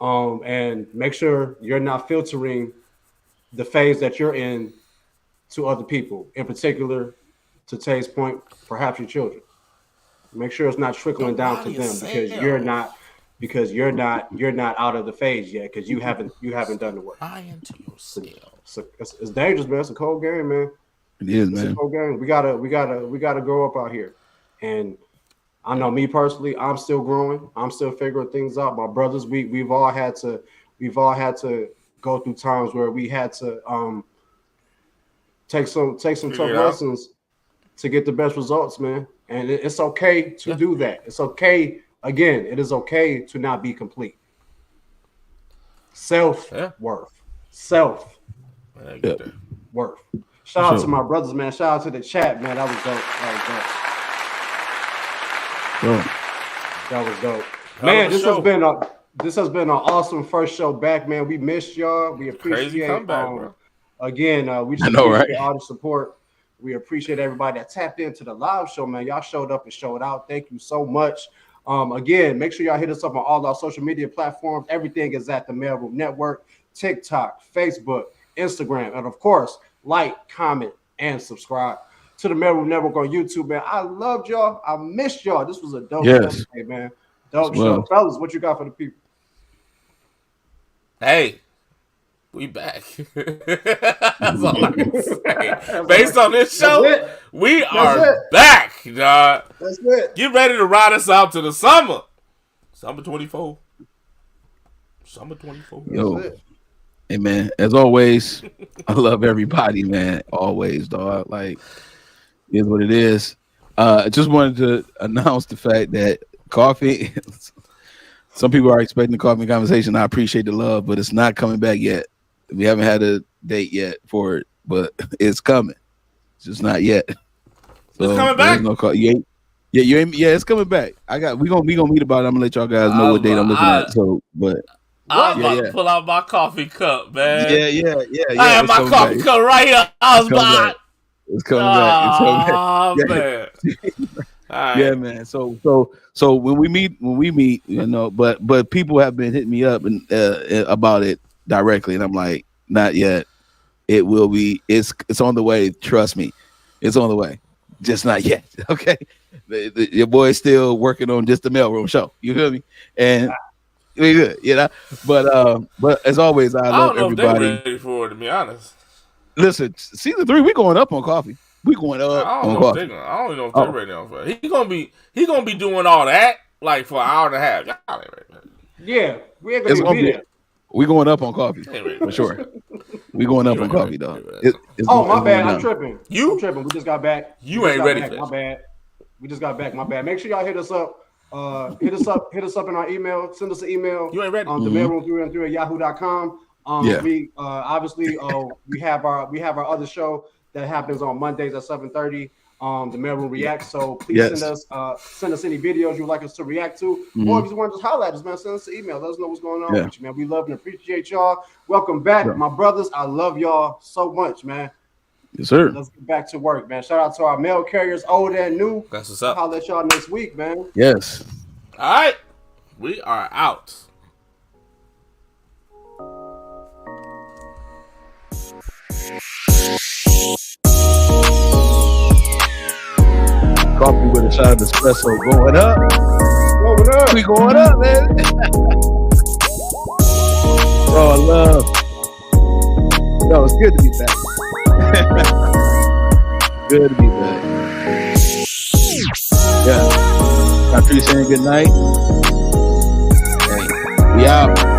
and make sure you're not filtering the phase that you're in to other people. In particular, to Tay's point, perhaps your children. Make sure it's not trickling down to them because you're not out of the phase yet because you haven't done the work. It's dangerous, man. It's a cold game, man.
It is, man.
It's a cold game. We gotta grow up out here. And I know me personally, I'm still growing. I'm still figuring things out. My brothers, we've all had to go through times where we had to take some tough lessons to get the best results, man. And it's okay to do that. It's okay. Again, it is okay to not be complete. Self-worth. Self-worth. Shout out to my brothers, man. Shout out to the chat, man. That was dope. That was dope. Man, this has been an awesome first show back, man. We missed y'all. We appreciate bro. Again, we just appreciate all the support. We appreciate everybody that tapped into the live show, man. Y'all showed up and showed out. Thank you so much. Again, make sure y'all hit us up on all our social media platforms. Everything is at the Maleroom Network, TikTok, Facebook, Instagram, and of course, like, comment, and subscribe to the Maleroom Network on YouTube, man. I loved y'all. I missed y'all. This was a dope show today, man. Dope show. Fellas, what you got for the people?
Hey, we back. That's all I can say. Based on this show, we are back, dog.
That's it.
Get ready to ride us out to the summer. Summer 24. Summer 24.
Yo. Hey, man, as always, I love everybody, man. Always, dog. Like, it is what it is. I just wanted to announce the fact that coffee, some people are expecting the coffee conversation. I appreciate the love, but it's not coming back yet. We haven't had a date yet for it, but it's coming. It's just not yet. So
it's coming back?
No call. Yeah, it's coming back. We gonna meet about it. I'm gonna let y'all guys know what date I'm looking at. So, but
I was about to pull out my coffee cup, man.
Yeah.
I have my coffee cup right here. I was about.
It's coming back.
Oh, man. Right.
Yeah, man. So when we meet, you know, but people have been hitting me up and about it directly, and I'm like, not yet. It will be. It's on the way. Trust me, it's on the way. Just not yet. Okay, your boy's still working on just the Maleroom show. You feel me? And we good, you know. But as always, I love everybody.
If they're ready for it, to be honest.
Listen, season 3, we going up on coffee. We going up on coffee.
I don't even know if they're ready on it. He gonna be doing all that like for an hour and a half. Y'all ain't ready.
Yeah, we ain't gonna be there.
We going up on coffee for sure. We going up on coffee, dog.
My bad. I'm tripping. I'm tripping. We just got back.
You ain't ready for that.
My bad. We just got back. My bad. Make sure y'all hit us up. Hit us up in our email. Send us an email.
You ain't ready.
On the Maleroom313 at yahoo.com. We obviously we have our other show that happens on Mondays at 7:30. The Maleroom Reacts. So please send us any videos you would like us to react to, or if you want to just holler at us, man, send us an email. Let us know what's going on with you, man. We love and appreciate y'all. Welcome back, my brothers. I love y'all so much, man.
Yes, sir.
Let's get back to work, man. Shout out to our mail carriers, old and new.
That's what's up.
I'll let y'all next week, man.
Yes.
All right, we are out.
Coffee with a shot of espresso going up. We going up, man. Oh, love. Yo, it's good to be back. Good to be back. Yeah. After you saying good night. Hey, we out.